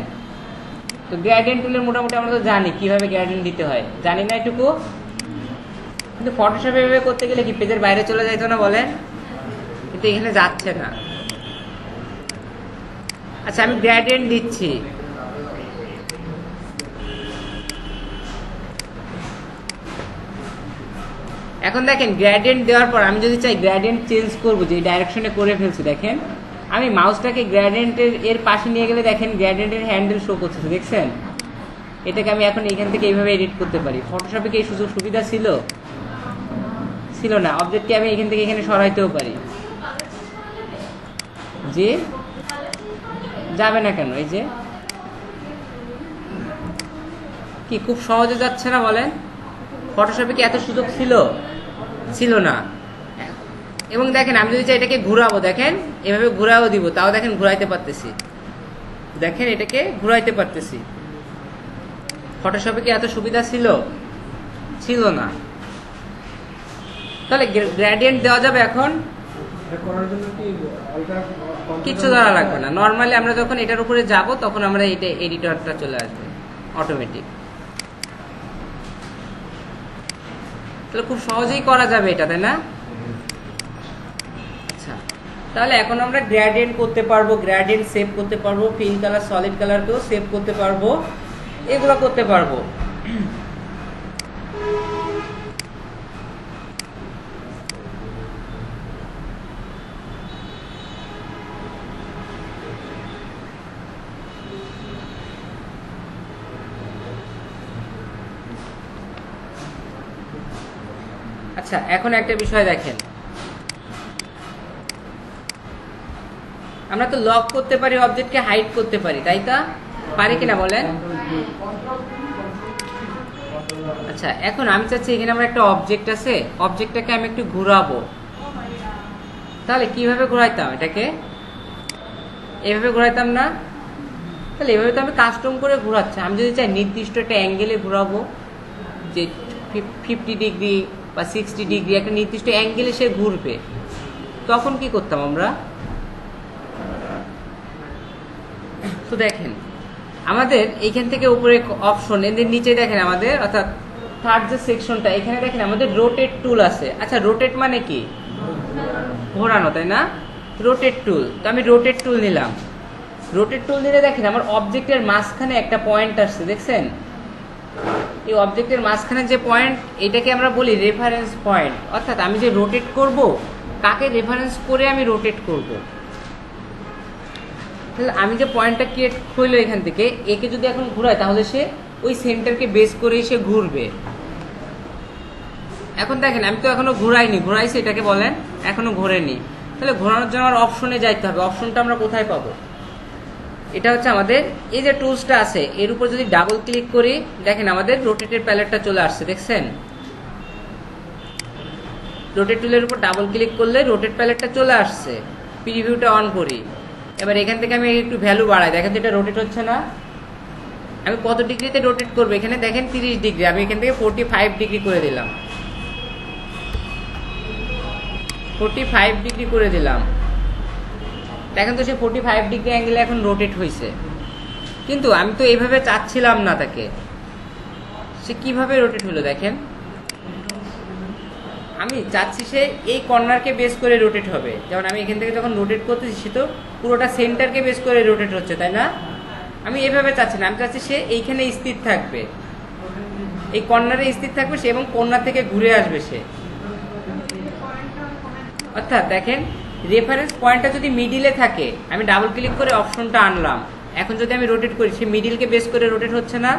তো গ্রেডিয়েন্ট টুলের মোটামুটি আমরা তো জানি কিভাবে গ্রেডিয়েন্ট দিতে হয়, জানি না এটুকু? কিন্তু ফটোশপে এভাবে করতে গেলে কি পেজের বাইরে চলে যাইতো না বলেন? কিন্তু এখানে যাচ্ছে না। আচ্ছা, আমি গ্রেডিয়েন্ট দিচ্ছি। এখন দেখেন গ্রেডিয়েন্ট দেওয়ার পর আমি যদি চাই গ্রেডিয়েন্ট চেঞ্জ করবো, যে ডাইরেকশনে করে ফেলছি, দেখেন আমি মাউসটাকে গ্রেডিয়েন্টের এর পাশে নিয়ে গেলে দেখেন গ্রেডিয়েন্টের হ্যান্ডেল শো করছে, দেখছেন? এটাকে আমি এখন এখান থেকে এইভাবে এডিট করতে পারি। ফটোশপে কি এই সুযোগ সুবিধা ছিল না? অবজেক্টকে আমি এখান থেকে এখানে সরাইতেও পারি। যে যাবে না কেন? এই যে কি খুব সহজে যাচ্ছে না বলেন? ফটোশপে কি এত সুযোগ ছিল না। এবং দেখেন আমি যদি চাই এটাকে ঘুরাবো, দেখেন এভাবে ঘুরাও দিব, তাও দেখেন ঘুরাইতে পারতেছি। দেখেন এটাকে ঘুরাইতে পারতেছি। ফটোশপে কি এত সুবিধা ছিল না। তাহলে গ্রেডিয়েন্ট দেওয়া যাবে এখন? কিচ্ছু ধরা লাগবে না। নর্মালি আমরা যখন এটার উপরে যাব তখন আমরা এটা এডিটরটা চলে আসবে অটোমেটিক। তাহলে খুব সহজেই করা যাবে এটা, তাই না? আচ্ছা, তাহলে এখন আমরা গ্রেডিয়েন্ট করতে পারবো, গ্রেডিয়েন্ট সেভ করতে পারবো, ফিল কালার, সলিড কালারকেও সেভ করতে পারবো, এগুলো করতে পারবো। আচ্ছা, এখন একটা বিষয় দেখেন, আমরা তো লক করতে পারি, অবজেক্টকে হাইড করতে পারি, তাই তো? পারি কিনা বলেন? আচ্ছা, এখন আমি চাচ্ছি এখানে আমরা একটা অবজেক্ট আছে, অবজেক্টটাকে আমি একটু ঘুরাবো। তাহলে কিভাবে ঘুরাইতাম এটাকে? এভাবে ঘুরাইতাম না? তাহলে এভাবে তো আমি কাস্টম করে ঘুরাচ্ছি। আমি যদি চাই নির্দিষ্ট একটা অ্যাঙ্গেলে ঘুরাবো, যে 50 ডিগ্রি বা 60 ডিগ্রি, একটা নির্দিষ্ট অ্যাঙ্গেলে সে ঘুরবে, তখন কি করতাম আমরা? তো দেখেন আমাদের এইখান থেকে উপরে অপশন, এদের নিচে দেখেন আমাদের, অর্থাৎ থার্ড যে সেকশনটা, এখানে দেখেন আমাদের রোটেট টুল আছে। আচ্ছা, রোটেট মানে কি? ঘোরানো, তাই না? রোটেট টুল। তো আমি রোটেট টুল নিলাম। রোটেট টুল নিলে দেখেন আমার অবজেক্টের মাঝখানে একটা পয়েন্ট আসছে, দেখছেন? এই অবজেক্টের মাঝখানে যে পয়েন্ট, এটাকে আমরা বলি রেফারেন্স পয়েন্ট। অর্থাৎ আমি যে রোটেট করব, কাকে রেফারেন্স করে আমি রোটেট করব। তাহলে আমি যে পয়েন্টটা ক্রিয়েট হইলো এখান থেকে, একে যদি এখন ঘুরাই তাহলে সে ওই সেন্টারকে বেস করেই সে ঘুরবে। এখন দেখেন আমি তো এখনো ঘুরাইনি, ঘুরাইছি এটাকে বলেন, এখনো ঘোরেনি। তাহলে ঘোরানোর জন্য আমার অপশনে যাইতে হবে। অপশনটা আমরা কোথায় পাবো? এটা হচ্ছে আমাদের এই যে টুলসটা আছে, এর উপর যদি ডাবল ক্লিক করি, দেখেন আমাদের রোটেটের প্যালেটটা চলে আসছে, দেখছেন? রোটেট টুলের উপর ডাবল ক্লিক করলে রোটেট প্যালেটটা চলে আসছে। প্রিভিউটা অন করি। এবার এখান থেকে আমি একটু ভ্যালু বাড়াই, দেখেন তো এটা রোটেট হচ্ছে না। আমি কত ডিগ্রিতে রোটেট করবো? এখানে দেখেন 30 ডিগ্রি, আমি এখান থেকে 45 ডিগ্রি করে দিলাম। 45 ডিগ্রি করে দিলাম। দেখেন তো সে 45 ডিগ্রি অ্যাঙ্গেলে এখন রোটেট হয়েছে। কিন্তু আমি তো এইভাবে চাচ্ছিলাম না তাকে, সে কিভাবে রোটেট হলো দেখেন। আমি চাচ্ছি সে এই কর্নারকে বেস করে রোটেট হবে। যেমন আমি এখান থেকে যখন রোটেট করতেছি, সে তো পুরোটা সেন্টারকে বেস করে রোটেট হচ্ছে, তাই না? আমি এভাবে চাচ্ছি না, আমি চাচ্ছি সে এইখানে স্থির থাকবে, এই কর্নারে স্থির থাকবে সে, এবং কর্নার থেকে ঘুরে আসবে সে। অর্থাৎ দেখেন, রেফারেন্স পয়েন্টটা যদি মিডিলে থাকে, আমি ডাবল ক্লিক করে অপশনটা আনলাম, এখন যদি আমি রোটেট করি, সে মিডিলকে বেস করে রোটেট হচ্ছে না?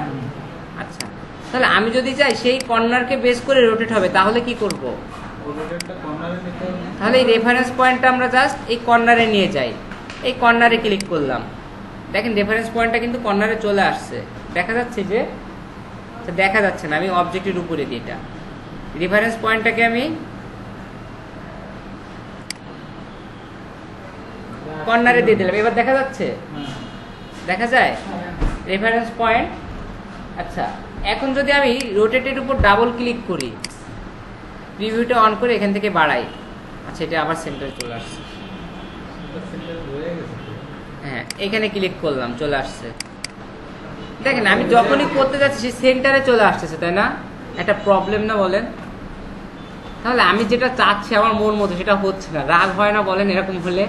আচ্ছা, তাহলে আমি যদি চাই সেই কর্নারকে বেস করে রোটেট হবে, তাহলে কি করব? তাহলে এই রেফারেন্স পয়েন্টটা আমরা জাস্ট এই কর্নারে নিয়ে যাই। এই কর্নারে ক্লিক করলাম, দেখেন রেফারেন্স পয়েন্টটা কিন্তু কর্নারে চলে আসছে। দেখা যাচ্ছে যে? দেখা যাচ্ছে না, আমি অবজেক্টের উপরে দিই এটা। রেফারেন্স পয়েন্টটাকে আমি কর্নারে দিয়ে দিলাম। এবার দেখা যাচ্ছে? দেখা যায় রেফারেন্স পয়েন্ট। আচ্ছা, এখন যদি আমি রোটেটের উপর ডাবল ক্লিক করি, প্রিভিউটা অন করে এখান থেকে বাড়াই, আচ্ছা এটা আবার সেন্টারে চলে আসছে। হ্যাঁ, এখানে ক্লিক করলাম, চলে আসছে। দেখেন আমি যখনই করতে যাচ্ছি সে সেন্টারে চলে আসতেছে, তাই না? একটা প্রবলেম না বলেন? তাহলে আমি যেটা চাচ্ছি আমার মন মতো, সেটা হচ্ছে না। রাগ হয় না বলেন এরকম হলে?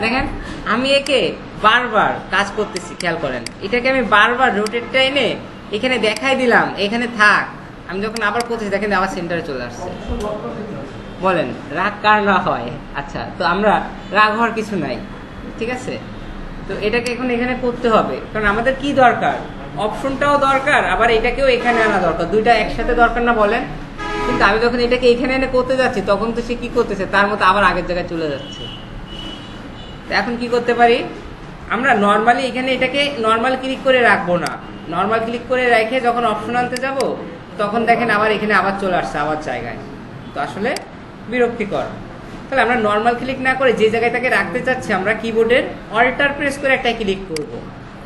দেখেন আমি একে বারবার কাজ করতেছি, খেয়াল করেন, এটাকে আমি বারবার রোটেটটা এনে এখানে দেখাই দিলাম, এখানে থাক। আমি যখন আবার করতেছি, দেখেন আবার সেন্টারে চলে আসছে। বলেন রাগ কার না হয়? আচ্ছা, তো আমরা রাগ হওয়ার কিছু নাই, ঠিক আছে? তো এটাকে এখন এখানে করতে হবে, কারণ আমাদের কি দরকার? অপশনটাও দরকার, আবার এটাকেও এখানে আনা দরকার, দুইটা একসাথে দরকার না বলেন? কিন্তু আমি যখন এটাকে এখানে এনে করতে যাচ্ছি, তখন তো সে কি করতেছে, তার মতো আবার আগের জায়গায় চলে যাচ্ছে। এখন কি করতে পারি আমরা? নর্মালি এখানে এটাকে নর্মাল ক্লিক করে রাখবো না। নর্মাল ক্লিক করে রেখে যখন অপশন আনতে যাব, তখন দেখেন আবার এখানে আবার চলে আসছে আবার জায়গায়। তো আসলে বিরক্তিকর। তাহলে আমরা নর্মাল ক্লিক না করে যে জায়গায় তাকে রাখতে চাচ্ছি, আমরা কিবোর্ডের অল্টার প্রেস করে একটা ক্লিক করব।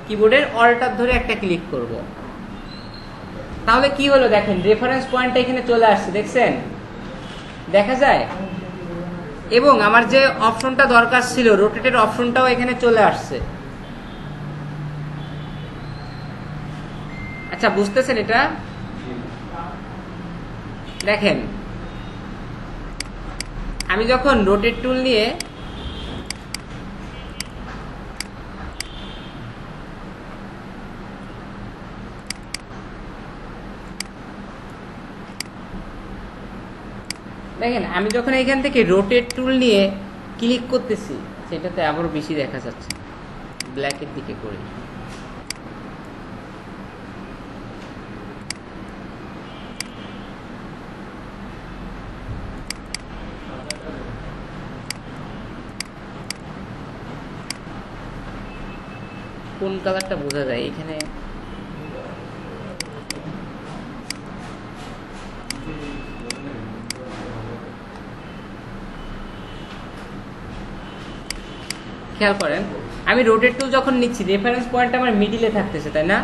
কিবোর্ডের অল্টার ধরে একটা ক্লিক করব। তাহলে কি হলো দেখেন, রেফারেন্স পয়েন্টটা এখানে চলে আসছে, দেখছেন? দেখা যায়? এবং আমার যে অপশনটা দরকার ছিল, রোটেটের অপশনটাও এখানে চলে আসছে। আচ্ছা, বুঝতেছেন এটা? দেখেন আমি যখন রোটেট টুল নিয়ে দেখেন আমি যখন এখান থেকে রোটেট টুল নিয়ে ক্লিক করতেছি, সেটাতে আবারও বেশি দেখা যাচ্ছে, ব্ল্যাকের দিকে করে। কোন কালারটা বোঝা যায় এখানে? খেয়াল করেন, আমি রোটেট টুল যখন নিচ্ছি, রেফারেন্স পয়েন্ট আমার মিডিলে থাকতেছে, তাই না?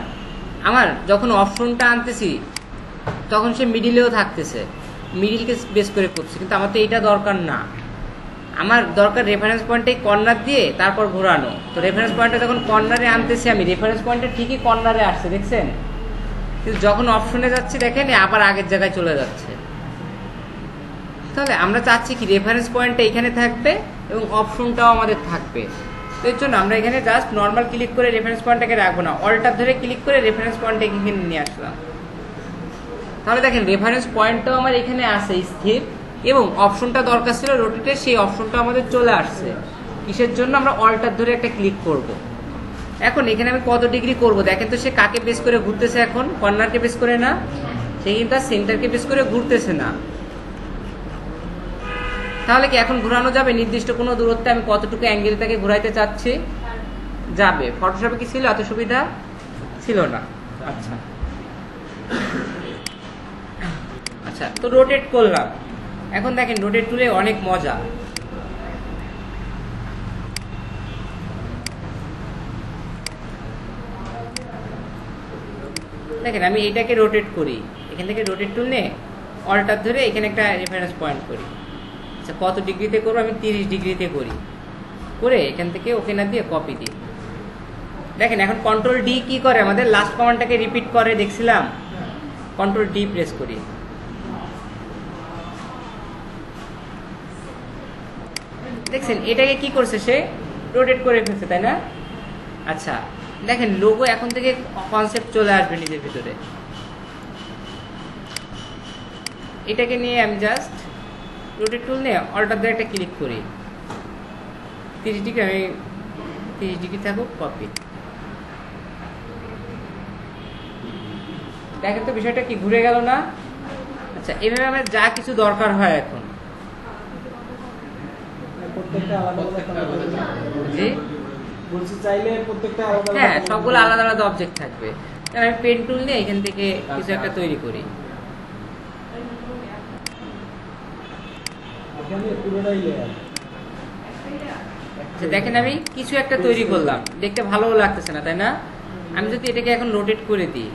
আমার যখন অপশনটা আনতেছি, তখন সে মিডিলেও থাকতেছে, মিডিলকে বেস করে করছে। কিন্তু আমার তো এটা দরকার না, আমার দরকার রেফারেন্স পয়েন্টে কর্নার দিয়ে তারপর ঘোরানো। তো রেফারেন্স পয়েন্টটা যখন কর্নারে আনতেছি আমি, রেফারেন্স পয়েন্টটা ঠিকই কর্নারে আসছে দেখছেন, কিন্তু যখন অপশনে যাচ্ছি দেখেন আবার আগের জায়গায় চলে যাচ্ছে। তাহলে আমরা চাচ্ছি কি রেফারেন্স পয়েন্টটা এখানে থাকবে এবং অপশনটাও আমাদের থাকবে। তো এর জন্য আমরা এখানে জাস্ট নর্মাল ক্লিক করে রেফারেন্স পয়েন্টটাকে রাখবো না, অল্টার ধরে ক্লিক করে রেফারেন্স পয়েন্টটা এখানে নিয়ে আসলাম। তাহলে দেখেন রেফারেন্স পয়েন্টটাও আমার এখানে আছে স্থির, এবং অপশনটা দরকার ছিল রোটেটের, সেই অপশনটা আমাদের চলে আসছে। কিসের জন্য? আমরা অল্টার ধরে একটা ক্লিক করব। এখন এখানে আমি কত ডিগ্রি করব দেখেন তো, সে কাকে বেস করে ঘুরতেছে? এখন কর্নারকে বেস করে না, সে কিন্তু সেন্টারকে বেস করে ঘুরতেছে না। তাহলে কি এখন ঘোরানো যাবে? নির্দিষ্ট কোনো দূরত্বে আমি কতটুকু অ্যাঙ্গেলটাকে ঘোরাইতে চাচ্ছি যাবে। ফটোশপে কি ছিল? এত সুবিধা ছিল না। আচ্ছা আচ্ছা, তো রোটেট করলাম। এখন দেখেন রোটেট টুলে অনেক মজা। দেখেন আমি এইটাকে রোটেট করি, এখান থেকে রোটেট টুল নিয়ে অল্টার ধরে এখানে একটা রেফারেন্স পয়েন্ট করি। আচ্ছা কত ডিগ্রিতে করবো? আমি 30 ডিগ্রিতে করি, করে এখান থেকে ওকে না দিয়ে কপি দিই। দেখেন এখন কন্ট্রোল ডি কি করে? আমাদের লাস্ট কমান্ডটাকে রিপিট করে, দেখছিলাম। কন্ট্রোল ডি প্রেস করি, দেখছেন এটাকে কি করছে? সে রোটেট করে ফেলছে, তাই না? আচ্ছা দেখেন লোগো এখন থেকে কনসেপ্ট চলে আসবে নিজের ভিতরে। এটাকে নিয়ে আমি জাস্ট রোটেট টুল নিয়ে অল্টার দিয়ে একটা ক্লিক করি, 30 ডিগ্রি, আমি 30 ডিগ্রি থাকুক, কপি। দেখেন তো বিষয়টা কি ঘুরে গেল না? আচ্ছা এইভাবে আমার যা কিছু দরকার হয় এখন, জি হ্যাঁ সবগুলো আলাদা আলাদা অবজেক্ট থাকবে। আমি পেন টুল নিয়ে এখান থেকে কিছু একটা তৈরি করি। দেখেন আমি কিছু একটা তৈরি করলাম, দেখতে ভালো লাগতেছে না, তাই না? আমি যদি এটাকে এখন রোটেট করে দিই,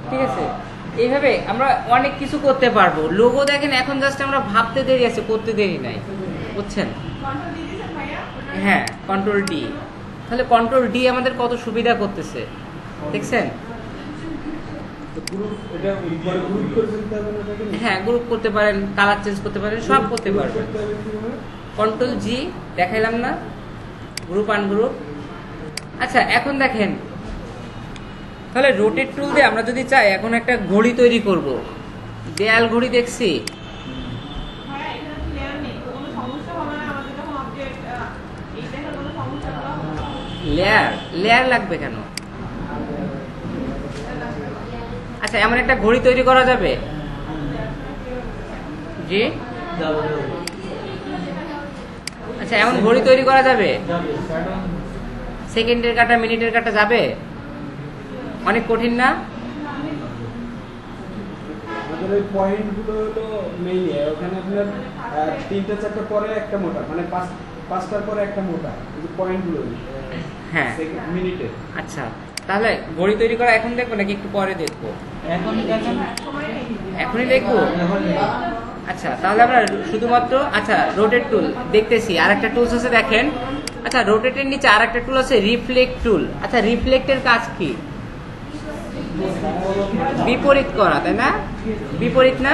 ঠিক আছে, এইভাবে আমরা অনেক কিছু করতে পারবো। লোগো দেখেন এখন জাস্ট আমরা ভাবতে দেরি আছে, করতে দেরি নাই, বুঝছেন? হ্যাঁ কন্ট্রোল ডি। তাহলে কন্ট্রোল ডি আমাদের কত সুবিধা করতেছে দেখছেন? হ্যাঁ গ্রুপ করতে পারেন, কালার চেঞ্জ করতে পারেন, সব করতে পারবেন। কন্ট্রোল জি দেখাইলাম না, গ্রুপ আনগ্রুপ। আচ্ছা এখন দেখেন, তাহলে রোটেট টুল দিয়ে আমরা যদি চাই এখন একটা ঘড়ি তৈরি করব, দেয়াল ঘড়ি দেখছি। লেয়ার লাগবে কেন? আচ্ছা এমন একটা ঘড়ি তৈরি করা যাবে? জি আচ্ছা এমন ঘড়ি তৈরি করা যাবে? সেকেন্ডের কাটা, মিনিটের কাটা যাবে? অনেক কঠিন না? পয়েন্টগুলো হলো মেইন, ওখানে আপনার 3টা 4টা পরে একটা মোটা, মানে 5টার পরে একটা মোটা, এই পয়েন্টগুলো হ্যাঁ মিনিটে। আচ্ছা তাহলে ঘড়ি তৈরি করা এখন দেখবো নাকি একটু পরে দেখবো? এখনই দেখবো। আচ্ছা তাহলে আমরা শুধুমাত্র, আচ্ছা রোটেট টুল দেখতেছি, আর একটা টুলস আছে দেখেন। আচ্ছা রোটেটের নিচে আর একটা টুল আছে রিফ্লেক্ট টুল। আচ্ছা রিফ্লেক্টের কাজ কি? বিপরীত করা, তাই না? বিপরীত না?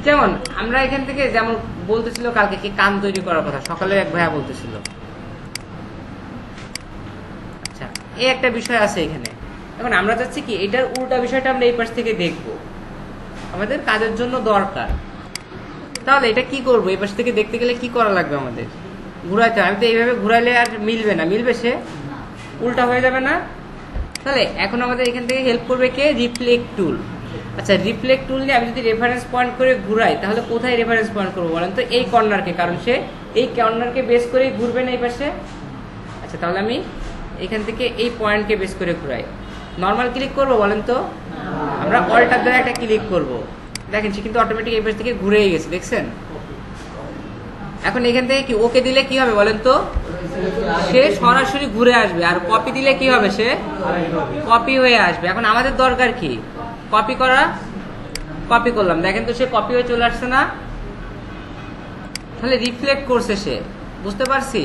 যেমন আমরা এখান থেকে যেমন বলতেছিল কালকে কি কান তৈরি করার কথা, সকালে এক ভাইয়া বলতেছিল। আচ্ছা এই একটা বিষয় আছে এখানে। এখন আমরা চাচ্ছি কি এটার উল্টা বিষয়টা আমরা এই পাশ থেকে দেখব, আমাদের কাজের জন্য দরকার। তাহলে এটা কি করব? এই পাশ থেকে দেখতে গেলে কি করা লাগবে? আমাদের ঘুরাইতে। আমি তো এইভাবে ঘুরাইলে আর মিলবে না, মিলবে সে উল্টা হয়ে যাবে না? তাহলে এখন আমাদের এখান থেকে হেল্প করবে কে? রিফ্লেক্ট টুল। আচ্ছা রিফ্লেক্ট টুল নিয়ে আমি যদি রেফারেন্স পয়েন্ট করে ঘুরাই, তাহলে কোথায় রেফারেন্স পয়েন্ট করবো বলেন তো? এই কর্নারকে, কারণ সে এই কর্নারকে বেস করেই ঘুরবে না এই পাশে। আচ্ছা তাহলে আমি এখান থেকে এই পয়েন্টকে বেস করে ঘুরাই। নর্মাল ক্লিক করবো বলেন তো? আমরা অল্টার দ্বারা একটা ক্লিক করব, দেখেন সে কিন্তু অটোমেটিক এই পাশ থেকে ঘুরেই গেছে, দেখছেন? এখন এখান থেকে কি ওকে দিলে কি হবে বলেন তো? সে সরাসরি ঘুরে আসবে। আর কপি দিলে কি হবে? সে কপি হয়ে আসবে। এখন আমাদের দরকার কি? কপি করা, কপি করলাম, দেখেন তো সে কপি হয়ে চলে আসছে না? তাহলে রিফ্লেক্ট করছে সে, বুঝতে পারছি?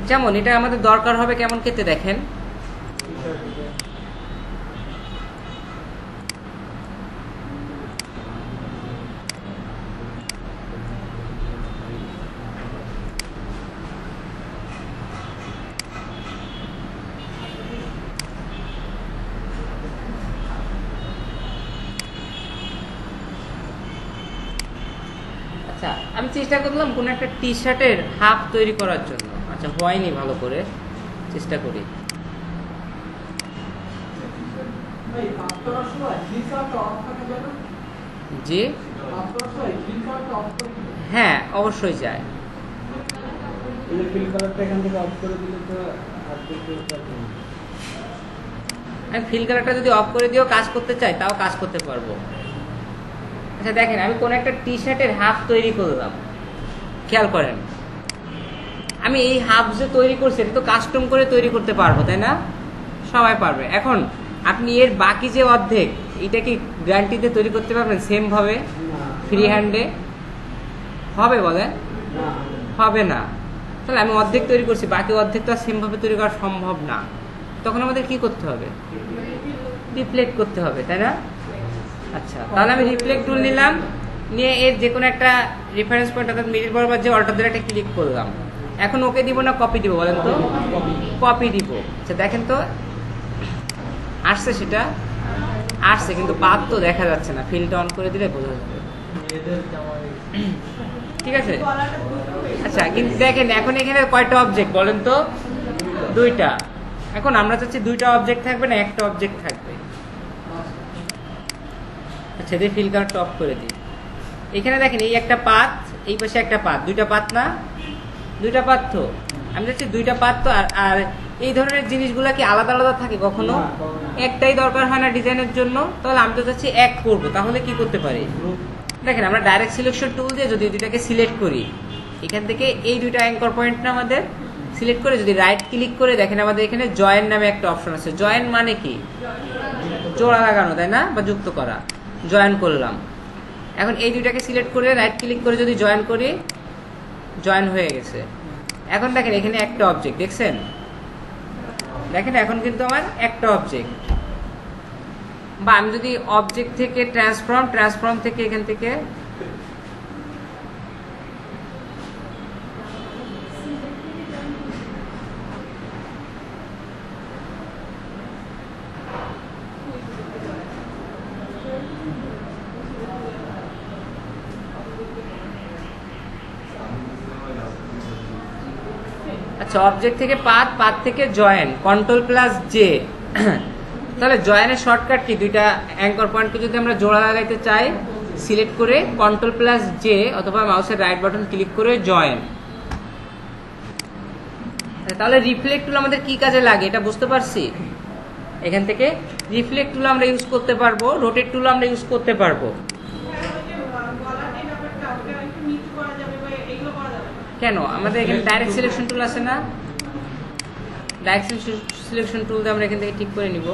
যেমন এটা আমাদের দরকার হবে কেমন ক্ষেত্রে দেখেন, আচ্ছা আমি চেষ্টা করলাম কোন একটা টি শার্টের হাফ তৈরি করার জন্য। আচ্ছা হয়নি, ভালো করে চেষ্টা করি। জি হ্যাঁ অবশ্যই যায়। ফিল কালারটা এখান থেকে অফ করে দিলে তো আমি ফিল কালারটা যদি অফ করে দিয়েও কাজ করতে চাই তাও কাজ করতে পারবো। আচ্ছা দেখেন আমি কোন একটা টি শার্টের হাফ তৈরি করলাম, খেয়াল করেন আমি এই হাফ যে তৈরি করছি এটা তো কাস্টম করে তৈরি করতে পারবো, তাই না? সবাই পারবে। এখন আপনি এর বাকি যে অর্ধেক, এটা কি গ্যারান্টিতে তৈরি করতে পারবেন সেম ভাবে ফ্রি হ্যান্ডে? হবে বলেন? হবে না। তাহলে আমি অর্ধেক তৈরি করছি, বাকি অর্ধেক তো আর সেম ভাবে তৈরি করা সম্ভব না। তখন আমাদের কি করতে হবে? রিফ্লেক্ট করতে হবে, তাই না? আচ্ছা তাহলে আমি রিফ্লেক্ট টুল নিলাম, নিয়ে এর যে কোনো একটা রেফারেন্স পয়েন্ট অর্থাৎ মিডিল বরাবর যে অল্টার ধরে একটা ক্লিক করলাম। এখন ওকে দিব না কপি দিব বলেন তো? কপি দিব। আচ্ছা দেখেন তো আসছে, সেটা আসছে কিন্তু পাত তো দেখা যাচ্ছে না, ফিল্ডটা অন করে দিলে বোঝা যাবে। ঠিক আছে। আচ্ছা কিন্তু দেখেন এখন এখানে কয়টা অবজেক্ট বলেন তো? দুইটা। এখন আমরা চাচ্ছি দুইটা অবজেক্ট থাকবে না একটা অবজেক্ট থাকবে। আচ্ছা দিয়ে ফিল কালারটা অফ করে দিই। এখানে দেখেন এই একটা পাত, এই পাশে একটা পাত, দুইটা পাত না? দুইটা পাত তো আমি চাচ্ছি দুইটা পাত তো। আর এই ধরনের জিনিসগুলো কি আলাদা আলাদা থাকে কখনো? একটাই দরকার হয় না ডিজাইনের জন্য? তাহলে আমি তো চাচ্ছি এক করবো, তাহলে কি করতে পারি? দেখেন আমরা ডাইরেক্ট সিলেকশন টুল দিয়ে যদি দুইটাকে সিলেক্ট করি, এখান থেকে এই দুইটা অ্যাঙ্কর পয়েন্ট না আমাদের সিলেক্ট করে যদি রাইট ক্লিক করে দেখেন আমাদের এখানে জয়েন নামে একটা অপশন আছে। জয়েন মানে কি? জোড়া লাগানো, তাই না? বা যুক্ত করা। জয়েন করলাম। এখন এই দুইটাকে সিলেক্ট করে রাইট ক্লিক করে যদি জয়েন করি, জয়েন হয়ে গেছে। এখন দেখেন এখানে একটা অবজেক্ট দেখছেন, দেখেন এখন কিন্তু আমার একটা অবজেক্ট। বা আমি যদি অবজেক্ট থেকে ট্রান্সফর্ম থেকে এখান থেকে আচ্ছা অবজেক্ট থেকে পাথ থেকে জয়েন, কন্ট্রোল+J। তাহলে জয়েনের শর্টকাট কি? দুইটা অ্যাঙ্কর পয়েন্টকে যদি আমরা জোড়া লাগাইতে চাই, সিলেক্ট করে কন্ট্রোল+J অথবা মাউসের রাইট বাটন ক্লিক করে জয়েন। তাহলে রিফ্লেক্ট টুল আমাদের কি কাজে লাগে এটা বুঝতে পারছি। এখান থেকে রিফ্লেক্ট টুল আমরা ইউজ করতে পারবো, রোটেট টুল আমরা ইউজ করতে পারবো। কেন? আমাদের এখানে ডাইরেক্ট সিলেকশন টুল আছে না? ডাইরেক্ট সিলেকশন টুল দিয়ে আমরা এখান থেকে ঠিক করে নিব।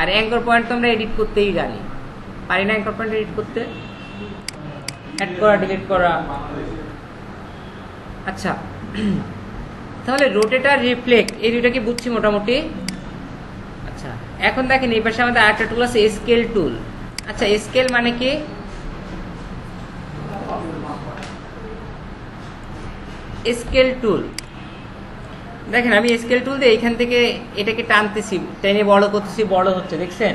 আর অ্যাঙ্কর পয়েন্ট তো আমরা এডিট করতেই জানি, পারি না? অ্যাঙ্কর পয়েন্ট এডিট করতে, অ্যাড করা, ডিলিট করা। আচ্ছা তাহলে রোটেট আর রিফ্লেক্ট এই দুইটা কি বুঝছি মোটামুটি? আচ্ছা এখন দেখেন এই পাশে আমাদের আরেকটা টুল আছে স্কেল টুল। আচ্ছা স্কেল মানে কি? স্কেল টুল দেখেন আমি স্কেল টুল দিয়ে এখান থেকে এটাকে টানতেছি, টেনে বড় করতেছি, বড় হচ্ছে দেখছেন?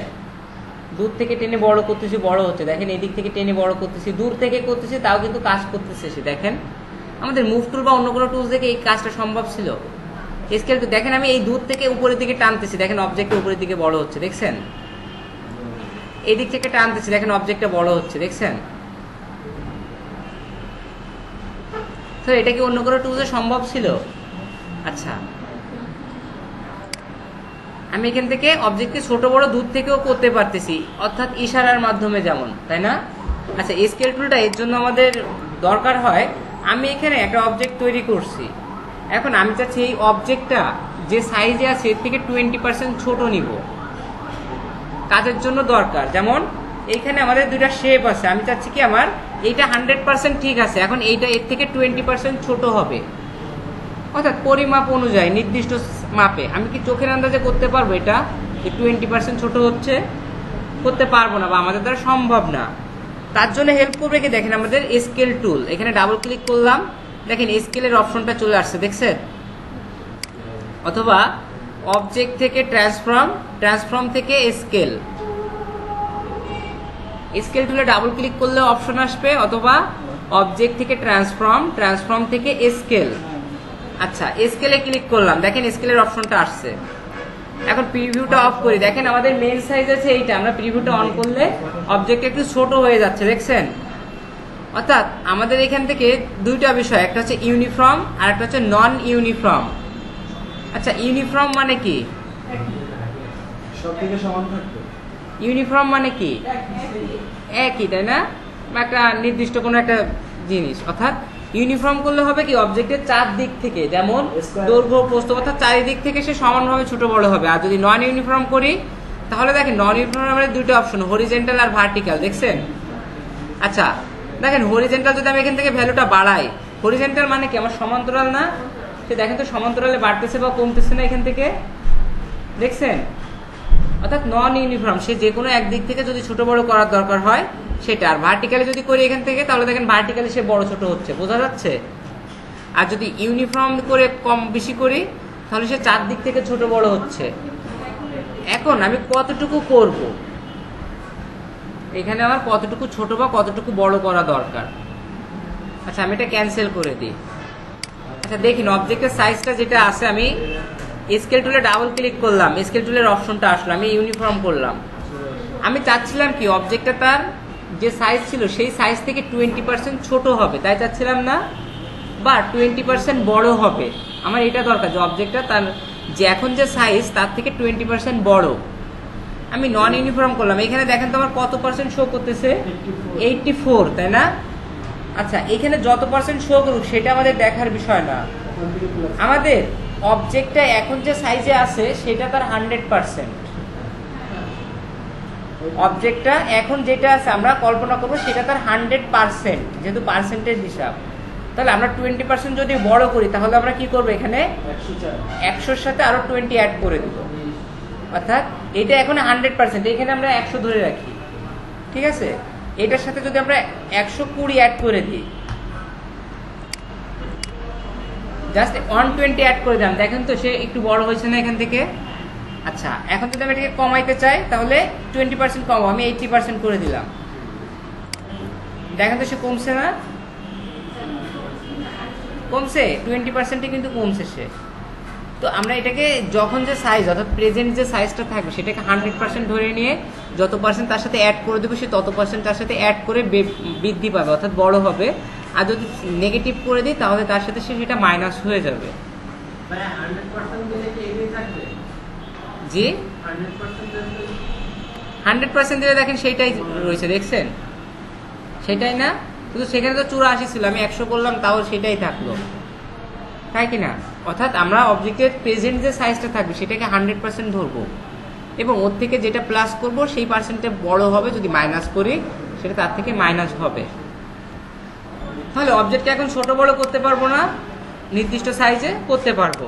দূর থেকে টেনে বড় করতেছি, বড় হচ্ছে। দেখেন এদিক থেকে টেনে বড় করতেছি, দূর থেকে করতেছি, তাও কিন্তু কাজ করতেছে সে। দেখেন আমাদের মুভ টুল বা অন্য কোনো টুলস দেখে এই কাজটা সম্ভব ছিল? স্কেল টুল দেখেন আমি এই দূর থেকে উপরের দিকে টানতেছি, দেখেন অবজেক্টটা উপরের দিকে বড় হচ্ছে দেখছেন? এই দিক থেকে টানতেছি, দেখেন অবজেক্টটা বড় হচ্ছে দেখছেন? তো এটা কি অন্য কোনো টুলসে সম্ভব ছিল? আচ্ছা আমি এখান থেকে অবজেক্টকে ছোট বড় দূর থেকেও করতে পারতেছি, অর্থাৎ ইশারার মাধ্যমে, যেমন, তাই না? আচ্ছা স্কেল টুলটা এর জন্য আমাদের দরকার হয়, আমি এখানে একটা অবজেক্ট তৈরি করছি, এখন আমি চাচ্ছি এই অবজেক্টটা যে সাইজে আছে এর থেকে 20% ছোট নিব। কাজের জন্য দরকার। যেমন এইখানে আমাদের দুইটা শেপ আছে, আমি চাচ্ছি কি আমার এইটা 100% ঠিক আছে, এখন এইটা এর থেকে 20% ছোট হবে, অর্থাৎ পরিমাপ অনুযায়ী নির্দিষ্ট মাপে। আমি কি চোখের আন্দাজে করতে পারবো এটা যে 20% ছোট হচ্ছে? করতে পারবো না, বা আমাদের দ্বারা সম্ভব না। তার জন্য হেল্প করবে কি, দেখেন আমাদের স্কেল টুল, এখানে ডাবল ক্লিক করলাম, দেখেন স্কেলের অপশনটা চলে আসছে, দেখছেন? অথবা অবজেক্ট থেকে ট্রান্সফর্ম থেকে স্কেল টুলে ডাবল ক্লিক করলে অপশন আসবে, অথবা অবজেক্ট থেকে ট্রান্সফর্ম থেকে স্কেল। আচ্ছা, স্কেলে ক্লিক করলাম, দেখেন স্কেলের অপশনটা আসছে। এখন প্রিভিউটা অফ করি, দেখেন আমাদের মেন সাইজ আছে এইটা, আমরা প্রিভিউটা অন করলে অবজেক্ট একটু ছোট হয়ে যাচ্ছে, দেখছেন? অর্থাৎ আমাদের এখান থেকে দুইটা বিষয়, একটা হচ্ছে ইউনিফর্ম আর একটা হচ্ছে নন ইউনিফর্ম। আচ্ছা, ইউনিফর্ম মানে কি? সবদিকে সমান থাকবে। ইউনিফর্ম মানে কি? একই, তাই না? বা একটা নির্দিষ্ট কোনো একটা জিনিস, অর্থাৎ ইউনিফর্ম করলে হবে কি অবজেক্টের চারদিক থেকে, যেমন দৈর্ঘ্য প্রস্থ, অর্থাৎ চারিদিক থেকে সে সমানভাবে ছোট বড় হবে। আর যদি নন ইউনিফর্ম করি তাহলে দেখেন নন ইউনিফর্মের দুইটা অপশন, হরিজেন্টাল আর ভার্টিক্যাল, দেখছেন? আচ্ছা, দেখেন হরিজেন্টাল যদি আমি এখান থেকে ভ্যালুটা বাড়াই, হরিজেন্টাল মানে কি আমার সমান্তরাল না? সে দেখেন তো সমান্তরালে বাড়তেছে বা কমতেছে না এখান থেকে, দেখছেন? অর্থাৎ নন ইউনিফর্ম, সে যে কোনো একদিক থেকে যদি ছোট বড় করার দরকার হয় সেটা। আর ভার্টিক্যালি যদি করি এখান থেকে, তাহলে দেখেন ভার্টিক্যালি সে বড় ছোট হচ্ছে, বোঝা যাচ্ছে? আর যদি ইউনিফর্ম করে কম বেশি করি তাহলে সে চারদিক থেকে ছোট বড় হচ্ছে। এখন আমি কতটুকু করব, এখানে আমার কতটুকু ছোট বা কতটুকু বড় করা দরকার? আচ্ছা, আমি এটা ক্যান্সেল করে দিই। আচ্ছা, দেখুন অবজেক্টের সাইজটা যেটা আছে, আমি স্কেল টুলে ডাবল ক্লিক করলাম, স্কেল টুলের অপশনটা আসলো, আমি ইউনিফর্ম করলাম। আমি চাচ্ছিলাম কি অবজেক্টটা তার যে সাইজ ছিল সেই সাইজ থেকে 20% ছোট হবে, তাই চাচ্ছিলাম না, বা 20% বড় হবে। আমার এটা দরকার যে অবজেক্টটা তার যে এখন যে সাইজ তার থেকে 20% বড়। আমি নন ইউনিফর্ম করলাম, এখানে দেখেন তো আমার কত পার্সেন্ট শো করতেছে? 84, তাই না? আচ্ছা, এখানে যত পার্সেন্ট শো করুক সেটা আমাদের দেখার বিষয় না, আমাদের অবজেক্টটা এখন যে সাইজে আছে সেটা তার 100%। অবজেক্টটা এখন যেটা আছে আমরা কল্পনা করবো সেটা তার 100%, যেহেতু পার্সেন্টেজ হিসাব। তাহলে আমরা 20% যদি বড় করি তাহলে আমরা কি করবো, এখানে 100-র সাথে আরো 20 অ্যাড করে দিব, অর্থাৎ এটা এখন 100%, এখানে আমরা 100 ধরে রাখি, ঠিক আছে? এটার সাথে যদি আমরা 120 অ্যাড করে দিই, জাস্ট 120 অ্যাড করে দিলাম, দেখেন তো সে একটু বড় হয়েছে না এখান থেকে? আচ্ছা, এখন যদি আমি এটাকে কমাইতে চাই তাহলে 20% কমাবো, আমি 80% করে দিলাম, দেখেন তো সে কমছে না? কমছে, 20% কিন্তু কমছে সে। তো আমরা এটাকে যখন যে সাইজ, অর্থাৎ প্রেজেন্ট যে সাইজটা থাকবে সেটাকে 100% ধরে নিয়ে যত পার্সেন্ট তার সাথে অ্যাড করে দেবো সে তত পার্সেন্ট তার সাথে অ্যাড করে বৃদ্ধি পাবে, অর্থাৎ বড় হবে। আর যদি নেগেটিভ করে দিই তাহলে তার সাথে সেটা মাইনাস হয়ে যাবে। জি, 100% দিলে দেখেন সেইটাই রয়েছে, দেখছেন? সেটাই না, কিন্তু সেখানে তো 84 ছিল, আমি 100 করলাম তাও সেটাই থাকলো, তাই কিনা? অর্থাৎ আমরা অবজেক্টের প্রেজেন্ট যে সাইজটা থাকবে সেটাকে 100% ধরবো, এবং ওর থেকে যেটা প্লাস করব সেই পার্সেন্টটা বড় হবে, যদি মাইনাস করি সেটা তার থেকে মাইনাস হবে। তাহলে অবজেক্টকে এখন ছোট বড় করতে পারবো না, নির্দিষ্ট সাইজে করতে পারবো।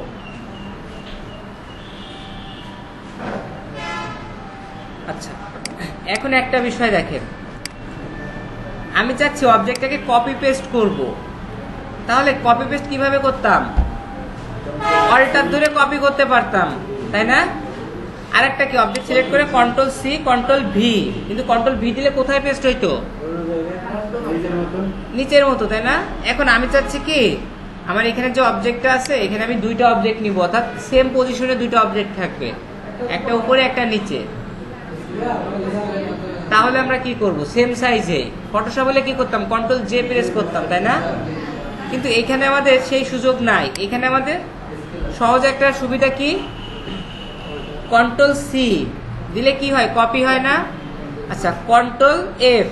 আচ্ছা, এখন একটা বিষয় দেখেন, আমি চাচ্ছি অবজেক্টটাকে কপি পেস্ট করব, তাহলে কপি পেস্ট কিভাবে করতাম? অল্টার ধরে কপি করতে পারতাম, তাই না? আরেকটা কি, অবজেক্ট সিলেক্ট করে Ctrl+C Ctrl+V, কিন্তু Ctrl+V দিলে কোথায় পেস্ট হইতো? নিচের মতো, তাই না? এখন আমি চাচ্ছি কি আমার এখানে যে অবজেক্টটা আছে এখানে আমি দুইটা অবজেক্ট নিব, অর্থাৎ সেম পজিশনে দুইটা অবজেক্ট থাকবে, একটা উপরে একটা নিচে। তাহলে আমরা কি করব, সেম সাইজে ফটোশপ হলে কি করতাম, Ctrl+J প্রেস করতাম, তাই না? কিন্তু এখানে আমাদের সেই সুযোগ নাই। এখানে আমাদের সহজ একটা সুবিধা কি, Ctrl+C দিলে কি হয়, কপি হয় না? আচ্ছা, Ctrl+F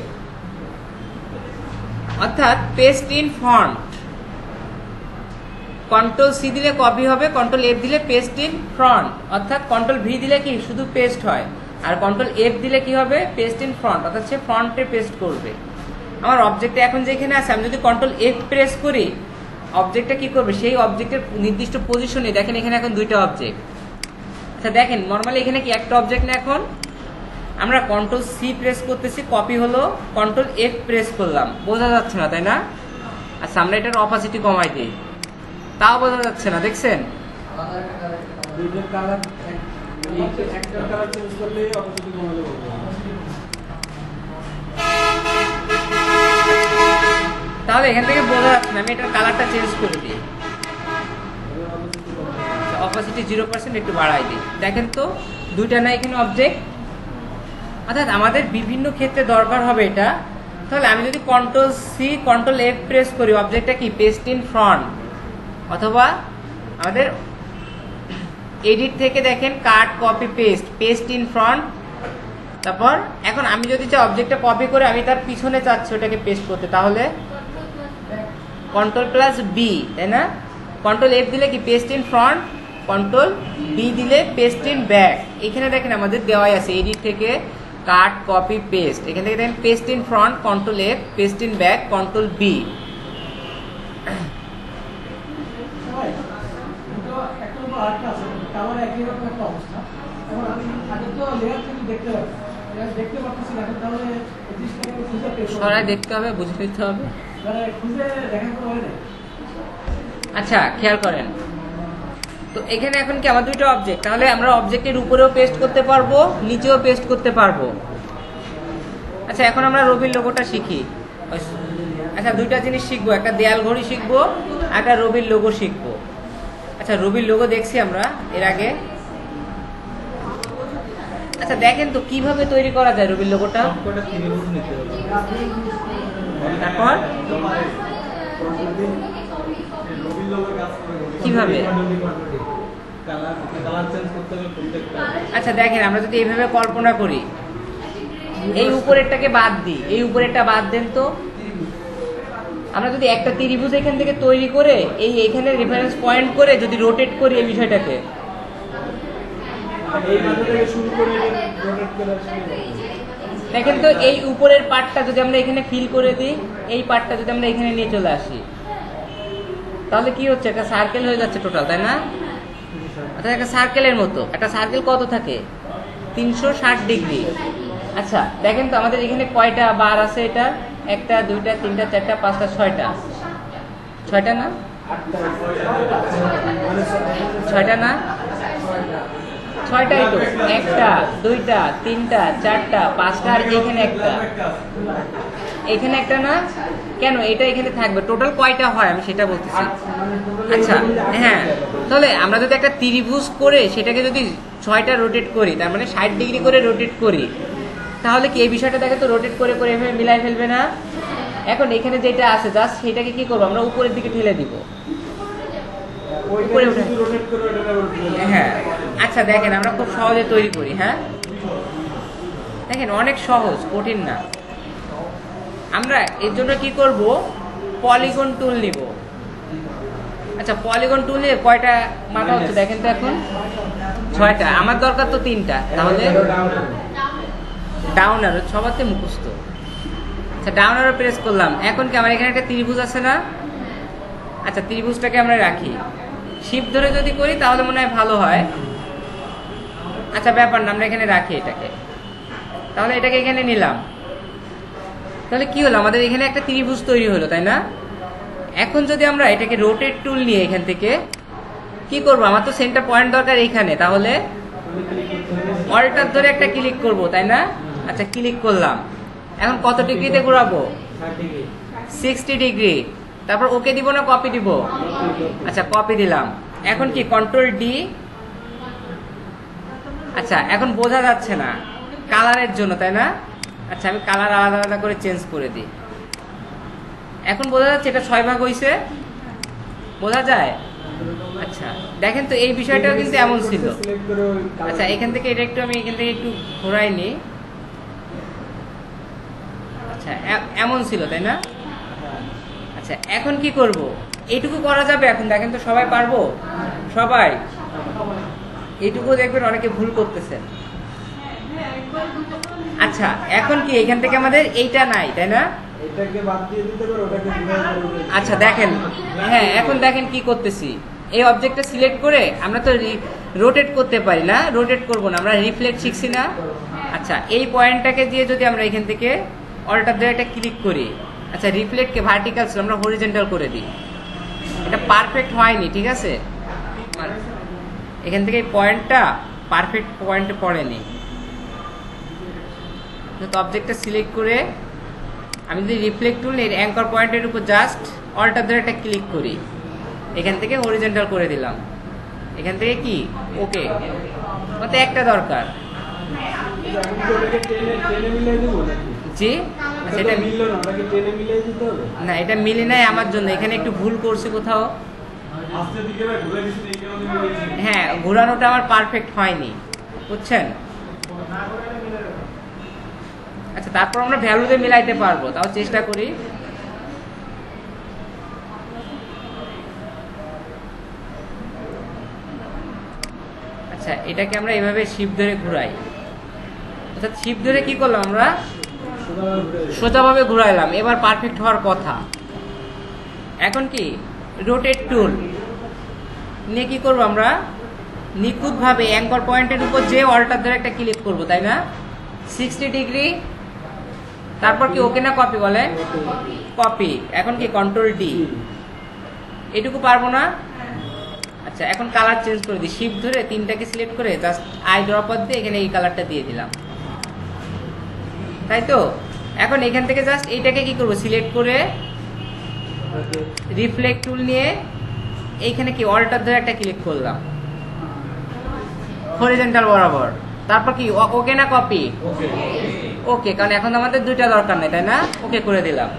অর্থাৎ পেস্ট ইন ফন্ট। Ctrl+C দিলে কপি হবে, Ctrl+F দিলে পেস্ট ইন ফ্রন্ট, অর্থাৎ Ctrl+V দিলে কি শুধু পেস্ট হয়। আর কন্ট্রোল এফ দিলে কি হবে, পেস্ট ইন ফ্রন্ট, অর্থাৎ সে ফ্রন্টে পেস্ট করবে। আমার অবজেক্টে এখন যেখানে আছে, আমি যদি কন্ট্রোল এফ প্রেস করি, অবজেক্টটা কি করবে, সেই অবজেক্টের নির্দিষ্ট পজিশনে, দেখেন এখানে এখন দুইটা অবজেক্ট। আচ্ছা দেখেন নর্মালি এখানে কি একটা অবজেক্ট না, এখন আমরা কন্ট্রোল সি প্রেস করতেছি, কপি হলো, কন্ট্রোল এফ প্রেস করলাম, বোঝা যাচ্ছে না তাই না? আচ্ছা আমরা এটার অপাসিটি কমাই দিই, তাও বোঝা যাচ্ছে না, দেখছেন? দুইটার কালার একটা কালার চেঞ্জ করলে অপোজিট কমালে বলবো। তাহলে এখান থেকে বোঝা যাচ্ছে না, আমি এটার কালারটা চেঞ্জ করে দিই, অপাসিটি 0% একটু বাড়াই দিই। দেখেন তো দুইটা না এখানে অবজেক্ট, অর্থাৎ আমাদের বিভিন্ন ক্ষেত্রে দরকার হবে এটা। তাহলে আমি যদি control C control F press করি, অবজেক্টটা কি পেস্ট ইন ফ্রন্ট, অথবা আমাদের এডিট থেকে দেখেন cut copy paste, paste in front. তারপর এখন আমি যদি চাই অবজেক্টটা কপি করে আমি তার পিছনে চাচ্ছি ওটাকে পেস্ট করতে, তাহলে কন্ট্রোল প্লাস বি, তাই না? কন্ট্রোল এফ দিলে কি paste in front, control B দিলে পেস্ট ইন ব্যাক। এখানে দেখেন আমাদের দেওয়াই আছে এডিট থেকে কাট কপি পেস্ট, এখান থেকে দেখেন paste in front, control F, paste in back, control B. সরাই দেখতে হবে, বুঝে নিতে হবে। আচ্ছা খেয়াল করেন তো, এখানে এখন কি আমার দুইটা অবজেক্ট, তাহলে আমরা অবজেক্টের উপরেও পেস্ট করতে পারবো, নিচেও পেস্ট করতে পারবো। আচ্ছা এখন আমরা রবির লোগোটা শিখি। আচ্ছা দুইটা জিনিস শিখবো, একটা দেয়াল ঘড়ি শিখবো, একটা রবির লোগো শিখবো। আচ্ছা রবির লোগো দেখছি আমরা এর আগে। আচ্ছা দেখেন তো কিভাবে তৈরি করা যায় রবির লোগোটা। তারপর কিভাবে, আচ্ছা দেখেন আমরা যদি এইভাবে কল্পনা করি, এই উপরেরটাকে বাদ দিই, এই উপরেরটা বাদ দেন তো। আমরা যদি একটা ত্রিভুজ এখান থেকে তৈরি করে এই এখানে রেফারেন্স পয়েন্ট করে যদি রোটেট করি এই বিষয়টাকে, দেখেন তো এই উপরের পার্টটা যদি আমরা এখানে ফিল করে দিই, এই পার্টটা যদি আমরা এখানে নিয়ে চলে আসি, তাহলে কি হচ্ছে, একটা সার্কেল হয়ে যাচ্ছে টোটাল, তাই না? অর্থাৎ একটা সার্কেলের মতো। একটা সার্কেল কত থাকে, 360 ডিগ্রি। আচ্ছা দেখেন তো আমাদের এখানে কয়টা বার আছে, এটা একটা দুইটা তিনটা চারটা পাঁচটা ছয়টা, ছয়টা না, ছয়টা না, ছয়টাই তো, একটা দুইটা তিনটা চারটা পাঁচটা, আর এখানে একটা, এখানে একটা না, কেন এটা এখানে থাকবে, টোটাল কয়টা হয় আমি সেটা বলতেছি। আচ্ছা হ্যাঁ, তাহলে আমরা যদি একটা ত্রিভুজ করে সেটাকে যদি 6টা রোটেট করি, তার মানে 60 ডিগ্রি করে রোটেট করি, তাহলে কি এই বিষয়টা দেখে তো রোটেট করে করে এভাবে মিলাই ফেলবে না? এখন এখানে যেটা আছে জাস্ট সেটাকে কি করবো, আমরা উপরের দিকে ঠেলে দিব, উপরে উঠে। হ্যাঁ আচ্ছা দেখেন আমরা খুব সহজে তৈরি করি। হ্যাঁ দেখেন অনেক সহজ, কঠিন না। আমরা এর জন্য কি করব, পলিগন টুল নিব। আচ্ছা পলিগন টুল নিয়ে কয়টা মাথা হচ্ছে দেখেন তো, এখন 6টা, আমার দরকার তো 3টা, তাহলে ডাউন অ্যারো সবাতে মুখস্থ। আচ্ছা ডাউন অ্যারো প্রেস করলাম, এখন কি আমার এখানে একটা ত্রিভুজ আছে না? আচ্ছা ত্রিভুজটাকে আমরা রাখি, শিফট ধরে যদি করি তাহলে মনে হয় ভালো হয়। আচ্ছা ব্যাপার না, আমরা এখানে রাখি এটাকে, তাহলে এটাকে এখানে নিলাম। তাহলে কি হলো, আমাদের এখানে একটা ত্রিভুজ তৈরি হলো, তাই না? এখন যদি আমরা এটাকে রোটেট টুল নিয়ে এখান থেকে কি করব, আমার তো সেন্টার পয়েন্ট দরকার এইখানে, তাহলে অল্টার ধরে একটা ক্লিক করব, তাই না? আচ্ছা ক্লিক করলাম, এখন কত ডিগ্রিতে ঘোরাবো, 60 ডিগ্রি। তারপর ওকে দিব না কপি দিব? আচ্ছা কপি দিলাম। এখন কি কন্ট্রোল ডি। আচ্ছা এখন বোঝা যাচ্ছে না কালারের জন্য, তাই না? আচ্ছা আমি কালার আলাদা আলাদা করে চেঞ্জ করে দিই, এখন বোঝা যাচ্ছে এটা 6 ভাগ হয়েছে, বোঝা যায়? আচ্ছা দেখেন তো এই বিষয়টাও কিন্তু এমন ছিল। আচ্ছা এখান থেকে এটা একটু আমি এখান থেকে একটু ঘোরাই নি। আচ্ছা এমন ছিল, তাই না? আচ্ছা এখন কি করব, এইটুকু করা যাবে এখন, দেখেন তো সবাই পারবো? সবাই এইটুকু দেখবেন অনেকে ভুল করতেছেন। আচ্ছা এখন কি এখান থেকে আমাদের এইটা নাই তাই না? এটাকে বাদ দিয়ে দিতে পারো, ওটাকে ঘুরাই করে দিতে আচ্ছা দেখেন, হ্যাঁ এখন দেখেন কি করতেছি, এই অবজেক্টটা সিলেক্ট করে আমরা তো রোটেট করতে পারি না, রোটেট করব না, আমরা রিফ্লেক্ট শিখছি না। আচ্ছা এই পয়েন্টটাকে দিয়ে যদি আমরা এখান থেকে অল্টার দিয়ে একটা ক্লিক করি, আচ্ছা রিফ্লেক্টকে ভার্টিক্যাল ছিল আমরা হরিজন্টাল করে দিই, এটা পারফেক্ট হয়নি, ঠিক আছে, এখান থেকে এই পয়েন্টটা পারফেক্ট পয়েন্টে পড়েনি। অবজেক্টটা সিলেক্ট করে আমি যদি রিফ্লেক্ট টুল এর অ্যাঙ্কর পয়েন্টের উপর জাস্ট অল্টার ধরে একটা ক্লিক করি, এখান থেকে হরিজন্টাল করে দিলাম, এখান থেকে কি ওকে, মতো একটা দরকার। এখন কি ওটাকে টেনে টেনে মিলিয়ে দেবো নাকি? জি সেটা সেটা মিললো না, ওটাকে টেনে মিলিয়ে দিতে হবে। না, এটা মিলে নাই আমার জন্য, এখানে একটু ভুল করছি কোথাও। আস্তে দিকে ভাই ঘুরে দিছি, এই কারণে মিলিয়েছি। হ্যাঁ ঘোরানোটা আমার পারফেক্ট হয়নি, বুঝছেন। আচ্ছা তারপর আমরা ভ্যালু দিয়ে মিলাইতে পারবো, তাও চেষ্টা করি। আচ্ছা এটাকে আমরা এইভাবে শিপ ধরে ঘুরাই, অর্থাৎ শিপ ধরে কি করলাম আমরা সোজাভাবে ঘুরাইলাম, এবার পারফেক্ট হওয়ার কথা। এখন কি রোটেট টুল নিয়ে কি করবো আমরা নিখুঁতভাবে অ্যাঙ্কর পয়েন্টের উপর যে অল্টার ধরে একটা ক্লিক করবো, তাই না, 60 ডিগ্রি, তারপর কি ওকে না কপি বলে, কপি। এখন কি কন্ট্রোল ডি, এটুকু পারবো না। আচ্ছা এখন কালার চেঞ্জ করে দিই, শিফট ধরে তিনটাকে সিলেক্ট করে জাস্ট আই ড্রপার দিয়ে এখানে এই কালারটা দিয়ে দিলাম, তাই তো। এখন এখান থেকে জাস্ট এইটাকে কি করবো সিলেক্ট করে রিফ্লেক্ট টুল নিয়ে এইখানে কি অল্টার ধরে একটা ক্লিক করলাম হরিজন্টাল বরাবর, তারপর কি ওকে না কপি, ওকে, কারণ এখন আমাদের দুইটা দরকার নেই, তাই না, ওকে করে দিলাম।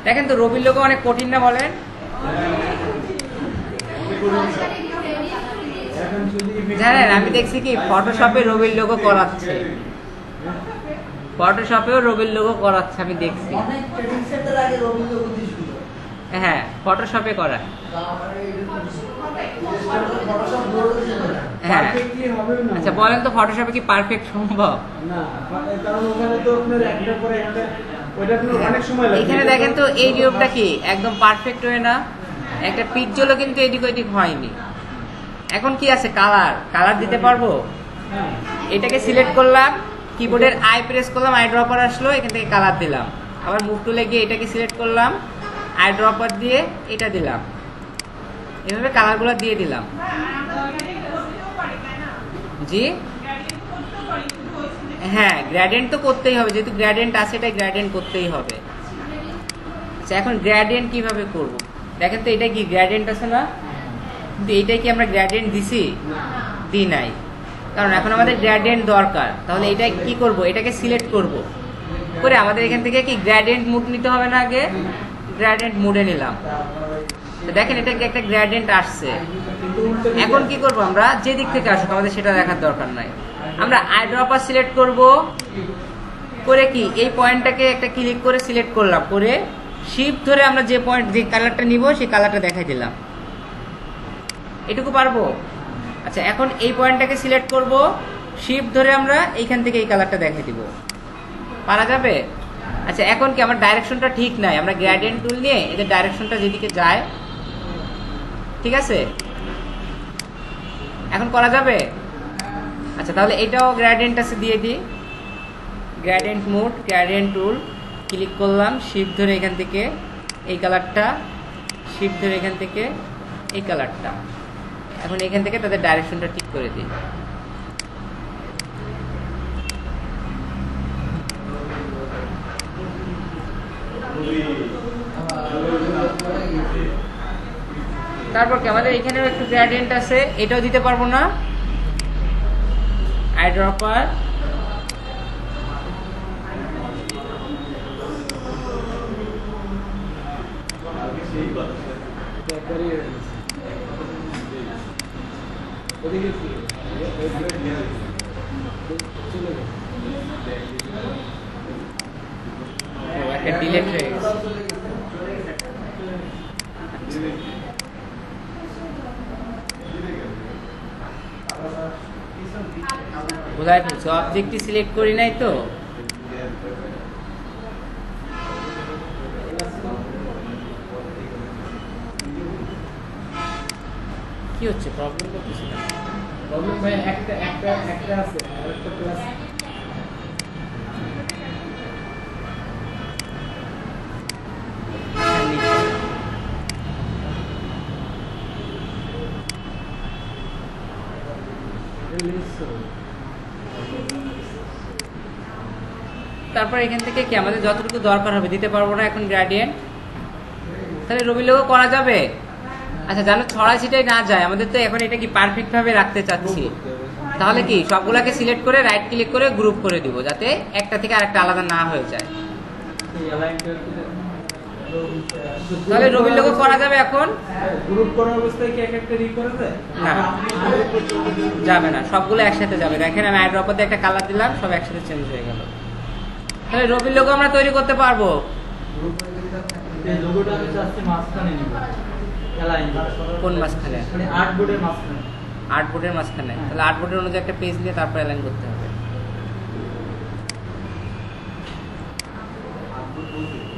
দেখেন তো রবির লোগো অনেক কঠিন না বলেন? এখন যদি জানেন আমি দেখছি কি ফটোশপে রবির লোগো করাচ্ছে, ফটোশপেও রবির লোগো করাচ্ছে আমি দেখছি, অনেক ট্রেনিং সেন্টার আগে রবীন্দ্র বুদ্ধি ছিল। হ্যাঁ ফটোশপে করায়। ফটোশপ বড় ছিল না। হ্যাঁ পারফেক্টলি হবে না। আচ্ছা বলেন তো ফটোশপে কি পারফেক্ট সম্ভব? না, কারণ ওখানে তো আপনার একটা পরে একটা, ওইটা আপনার অনেক সময় লাগে। এখানে দেখেন তো এই নিয়মটা কি একদম পারফেক্ট হয়ে না, একটা পিকজলও কিন্তু এদিক ওইদিক হয়নি। এখন কি আছে কালার, কালার দিতে পারবো, হ্যাঁ। এটাকে সিলেক্ট করলাম, কিবোর্ডের আই প্রেস করলাম, আই ড্রপার আসলো, এখান থেকে কালার দিলাম, আবার মুভ টুলে গিয়ে এটাকে সিলেক্ট করলাম, আই ড্রপার দিয়ে এটা দিলাম, এভাবে কালারগুলো দিয়ে দিলাম। জি হ্যাঁ গ্রেডিয়েন্ট তো করতেই হবে, যেহেতু গ্রেডিয়েন্ট আছে এটা গ্রেডিয়েন্ট করতেই হবে। আচ্ছা এখন গ্রেডিয়েন্ট কিভাবে করব, দেখেন তো এটা কি গ্রেডিয়েন্ট আছে না, কিন্তু এইটাই কি আমরা গ্রেডিয়েন্ট দিছি, দিই নাই, কারণ এখন আমাদের গ্রেডিয়েন্ট দরকার। তাহলে এটা কি করব, এটাকে সিলেক্ট করব করে আমাদের এখান থেকে কি গ্রেডিয়েন্ট মুড নিতে হবে না, আগে গ্রেডিয়েন্ট মুডে নিলাম, তো দেখেন এটা কি একটা গ্রেডিয়েন্ট আসছে। এখন কি করব আমরা, যে দিক থেকে আসুক আমাদের সেটা দেখার দরকার নাই, আমরা আই ড্রপার সিলেক্ট করব করে কি এই পয়েন্টটাকে একটা ক্লিক করে সিলেক্ট করলাম, করে শিফট ধরে আমরা যে পয়েন্ট যে কালারটা নিব সেই কালারটা দেখাই দিলাম, এটুকু পারবো। আচ্ছা এখন এই পয়েন্টটাকে সিলেক্ট করব, শিফট ধরে আমরা এইখান থেকে এই কালারটা দেখাই দিব, পারা যাবে? আচ্ছা এখন কি আমার ডাইরেকশনটা ঠিক নাই, আমরা গ্রেডিয়েন্ট টুল নিয়ে এদের ডাইরেকশনটা যেদিকে যায়, ঠিক আছে, এখন করা যাবে? আচ্ছা তাহলে এটাও গ্রেডিয়েন্ট আছে দিয়ে দিই, গ্রেডিয়েন্ট মোড, গ্রেডিয়েন্ট টুল, ক্লিক করলাম, শিফট ধরে এখান থেকে এই কালারটা, শিফট ধরে এখান থেকে এই কালারটা, এখন এখান থেকে তাদের ডাইরেকশনটা ঠিক করে দিই। তারপর কি আমাদের এখানেও একটু গ্রেডিয়েন্ট আছে, এটাও দিতে পারবো না, আই ড্রপার, ওদিকে কি? চলে গেছে। একটা ডিলেট হয়ে গেছে। বোঝাই ফেলছি, অবজেক্টই সিলেক্ট করি নাই তো। কি হচ্ছে, প্রবলেম করতেছি না? প্রবলেম ভাই একটা আছে আরেকটা প্লাস তারপর এখান থেকে কি আমাদের যতটুকু দরকার হবে দিতে পারবো না এখন গ্রেডিয়েন্ট, তাহলে রবি লোগো করা যাবে। আচ্ছা, জানো ছড়া ছিটাই না যায়, আমাদের তো এখন এটা কি পারফেক্ট ভাবে রাখতে চাচ্ছি, তাহলে কি সবগুলাকে সিলেক্ট করে রাইট ক্লিক করে গ্রুপ করে দিব, যাতে একটা থেকে আরেকটা আলাদা না হয়ে যায়। তাহলে রবি লোগো করা যাবে এখন? গ্রুপ করার অবস্থায় কি এক একটা রি করা যায়? না, যাবে না, সবগুলো একসাথে যাবে। দেখেন আমি আইড্রপার দিয়ে একটা কালার দিলাম, সব একসাথে চেঞ্জ হয়ে গেল। তাহলে রবি লোগো আমরা তৈরি করতে পারবো। এই লোগোটা আমি চাচ্ছি মাঝখানে নিব, অ্যালাইন কোন মাঝখানে? মানে আর্টবোর্ডের মাঝখানে। আর্টবোর্ডের মাঝখানে, তাহলে আর্টবোর্ডের অনুযায়ী একটা পেজ নিয়ে তারপর অ্যালাইন করতে হবে।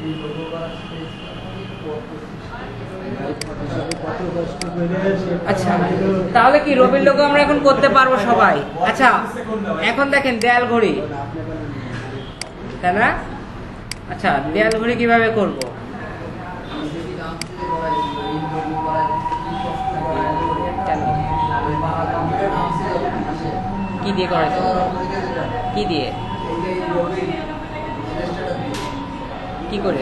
এই লোগো করার স্পেস আচ্ছা, তাহলে কি রবির লোগো আমরা এখন করতে পারবো সবাই? আচ্ছা, এখন দেখেন দেয়াল ঘড়ি, তাই না? আচ্ছা, দেয়াল ঘড়ি কিভাবে করব? কেন? কি দিয়ে করা যায়? কি দিয়ে? কি করে?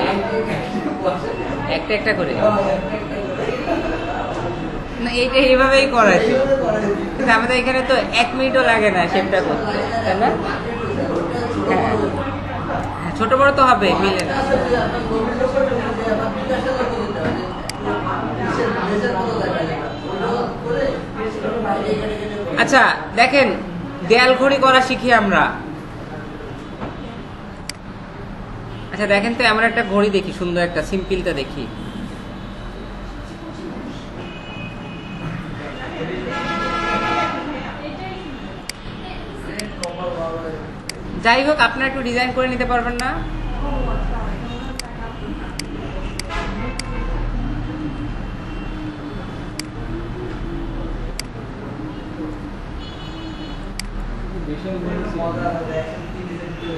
একটা একটা করে না, এইটা এইভাবেই করা যায়, কিন্তু আমাদের এখানে তো 1 মিনিটও লাগে না শেপটা করতে, তাই না? হ্যাঁ, ছোট বড় তো হবে, মিলে না। আচ্ছা দেখেন, দেয়াল ঘড়ি করা শিখি আমরা। আচ্ছা দেখেন তো, আমরা একটা ঘড়ি দেখি, সুন্দর একটা সিম্পলটা দেখি। যাই হোক, আপনারা একটু ডিজাইন করে নিতে পারবেন না? বিশাল মজা হবে একসাথে কি ডিজাইন করে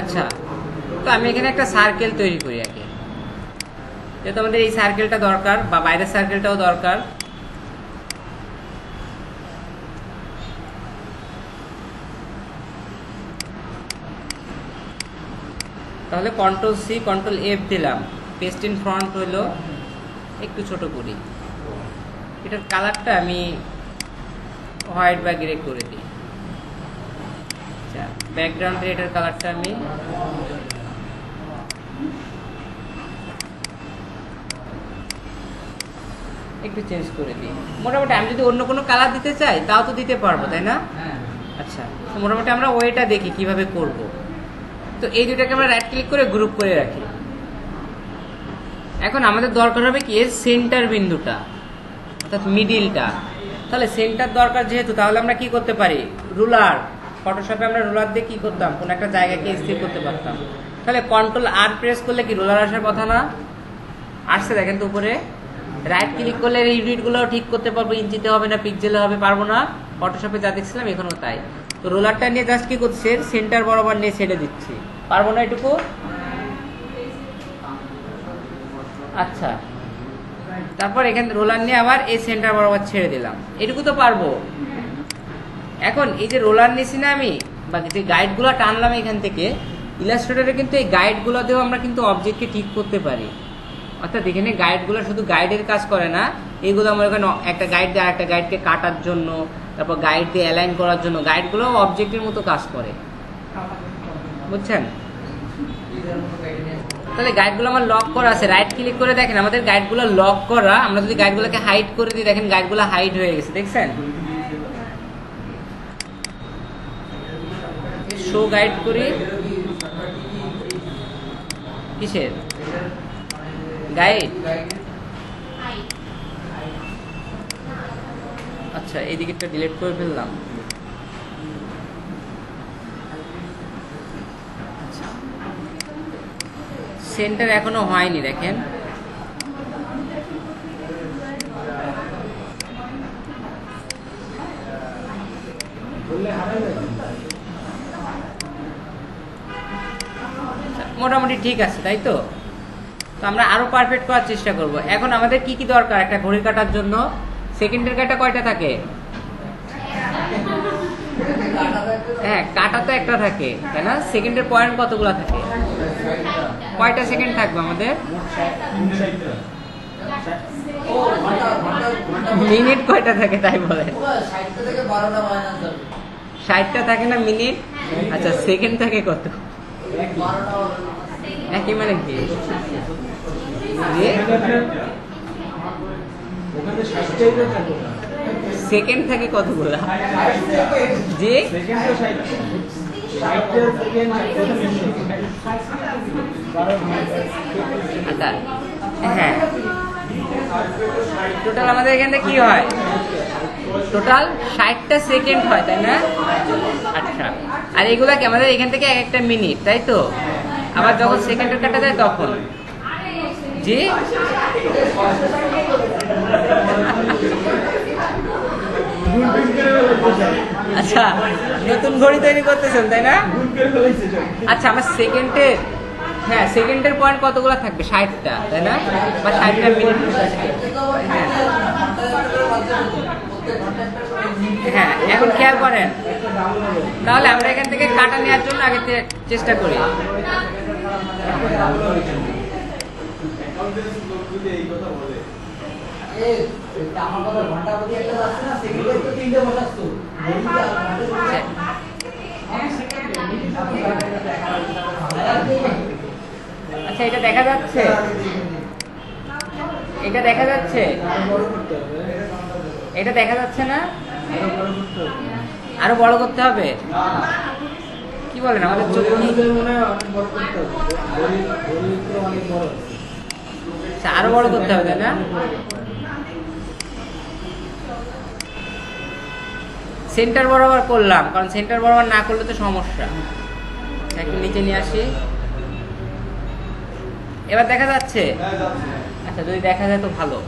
আচ্ছা, তো আমি এখানে একটা সার্কেল তৈরি করি আগে, যেহেতু আমাদের এই সার্কেলটা দরকার, বা বাইরের সার্কেলটাও দরকার। তাহলে কন্ট্রোল সি কন্ট্রোল এফ দিলাম, পেস্ট ইন ফ্রন্ট হইলো, একটু ছোট করি, এটার কালারটা আমি হোয়াইট বা গ্রে করে দিই। আচ্ছা, ব্যাকগ্রাউন্ডে এটার কালারটা আমি একটু চেঞ্জ করে দিই। মোটামুটি আমি যদি অন্য কোনো কালার দিতে চাই তাও তো দিতে পারবো, তাই না? আচ্ছা, তো মোটামুটি আমরা ওইটা দেখি কিভাবে করব। তো এই দুটাকে আমরা রাইট ক্লিক করে গ্রুপ করে রাখি। এখন আমাদের দরকার হবে কি এর সেন্টার বিন্দুটা, অর্থাৎ মিডিলটা। তাহলে সেন্টার দরকার যেহেতু, তাহলে আমরা কি করতে পারি? রুলার, ফটোশপে আমরা রুলার দিয়ে কি করতাম, কোন একটা জায়গাকে স্থির করতে পারতাম। তাহলে কন্ট্রোল আর প্রেস করলে কি রুলার আসার কথা না? আসছে, দেখেন তো উপরে। রাইট ক্লিক করলে এই ইউনিটগুলোও ঠিক করতে পারবো, ইঞ্চিতে হবে না পিক্সেলে হবে, পারবো না? ফটোশপে যা দেখছিলাম এখনো তাই। তো রোলারটা নিয়ে জাস্ট কি করছে, সেন্টার বরাবর নিয়ে ছেড়ে দিচ্ছি, পারবো না এটুকু? আচ্ছা, তারপর এখানে রোলার নিয়ে আবার এই সেন্টার বরাবর ছেড়ে দিলাম, এটুকু তো পারবো। এখন এই যে রোলার নিয়েছি না আমি, বা যে গাইডগুলো টানলাম এখান থেকে, ইলাস্ট্রেটরে কিন্তু এই গাইডগুলো দিয়েও আমরা কিন্তু অবজেক্টকে ঠিক করতে পারি। অর্থাৎ এখানে গাইডগুলো শুধু গাইডের কাজ করে না, এইগুলো আমরা এখানে একটা গাইড দিয়ে আরেকটা গাইডকে কাটার জন্য, তারপর গাইড দিয়ে অ্যালাইন করার জন্য, গাইডগুলো অবজেক্টের মতো কাজ করে, বুঝছেন? তাহলে গাইডগুলো আমার লক করা আছে, রাইট ক্লিক করে দেখেন আমাদের গাইডগুলো লক করা। আমরা যদি গাইডগুলোকে হাইড করে দিই, দেখেন গাইডগুলো হাইড হয়ে গেছে, দেখছেন? শো গাইড করি, কিসের গাইড? আচ্ছা এই দিকেরটা ডিলিট করে ফেললাম। সেন্টার এখনো হয়নি দেখেন। বললে হারাই যাবে। মোটামুটি ঠিক আছে তাই তো। তো আমরা আরো পারফেক্ট করার চেষ্টা করব। এখন আমাদের কি কি দরকার একটা ঘড়ি কাটার জন্য? সেকেন্ডের কাটা কয়টা থাকে? হ্যাঁ, কাটা তো একটা থাকে তাই না? সেকেন্ডের পয়েন্ট কতগুলো থাকে? কয়টা সেকেন্ড থাকবে আমাদের? মিনিট কয়টা থাকে তাই বলেন? 60টা থাকে না মিনিট? আচ্ছা সেকেন্ড থাকে কত? একই মানে কি? জি ওখানে 60টাই তো থাকে। সেকেন্ড থাকে কতগুলা? জি সেকেন্ড তো 60 60 সেকেন্ড আচ্ছা হ্যাঁ, টোটাল আমাদের এখানে কি হয়? টোটাল 60টা সেকেন্ড হয় তাই না? আচ্ছা, আর এগুলা কি আমাদের এখান থেকে এক একটা মিনিট তাই তো? আবার যখন সেকেন্ডের কাটা যায় তখন জি আচ্ছা নতুন ঘড়ি তৈরি করতেছেন তাই না? আচ্ছা আমার সেকেন্ডের, হ্যাঁ সেকেন্ডের পয়েন্ট কতগুলো থাকবে? 60টা তাই না? বা 60টা মিনিট। হ্যাঁ এখন খেয়াল করেন, তাহলে আমরা এখান থেকে কাটা নেওয়ার জন্য আগে চেষ্টা করি। আচ্ছা এটা দেখা যাচ্ছে, এটা দেখা যাচ্ছে, এটা দেখা যাচ্ছে না? আরো বড় করতে হবে? কি বলেন আমাদের চোখ কি? আচ্ছা, আরো বড় করতে হবে তাই না? সেন্টার বরাবর করলাম, কারণ সেন্টার বরাবর না করলে তো সমস্যা। একটু নিচে নিয়ে আসি, এবার দেখা যাচ্ছে? আচ্ছা যদি দেখা যায় তো ভালো।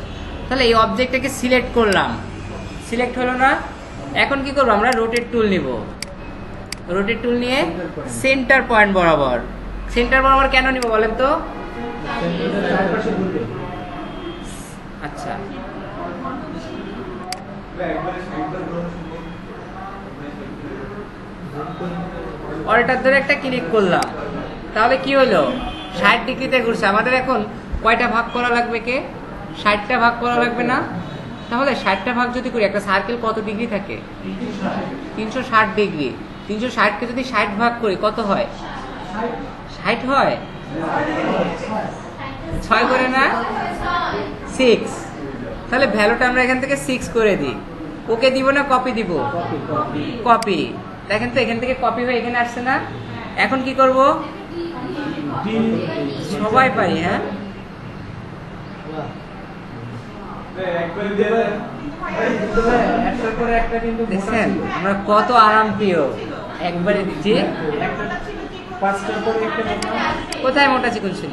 তাহলে এই অবজেক্টটাকে সিলেক্ট করলাম, সিলেক্ট হলো না? এখন কি করবো আমরা? রোটেট টুল নিব। রোটেট টুল নিয়ে সেন্টার পয়েন্ট বরাবর। সেন্টার বরাবর কেন নিব বলেন তো? আচ্ছা অল্টার ধরে একটা ক্লিক করলাম, তাহলে কি হলো? 60 ডিগ্রিতে ঘুরছে। আমাদের এখন কয়টা ভাগ করা লাগবে? কে 60টা ভাগ করা লাগবে না? তাহলে 60টা ভাগ যদি করি, একটা সার্কেল কত ডিগ্রি থাকে? 360 ডিগ্রি। 360কে যদি 60 ভাগ করি কত হয়? 60 হয়? 6 করে না? 6। তাহলে ভ্যালুটা আমরা এখান থেকে 6 করে দিই। ওকে দিব না কপি দিব? কপি। দেখেন তো এখান থেকে কপি হয়ে এখানে আসছে না? এখন কি করব? সবাই পারি। হ্যাঁ দেখছেন আমরা কত আরাম প্রিয়, একবারে দিচ্ছি। কোথায় মোটা চিকন ছিল?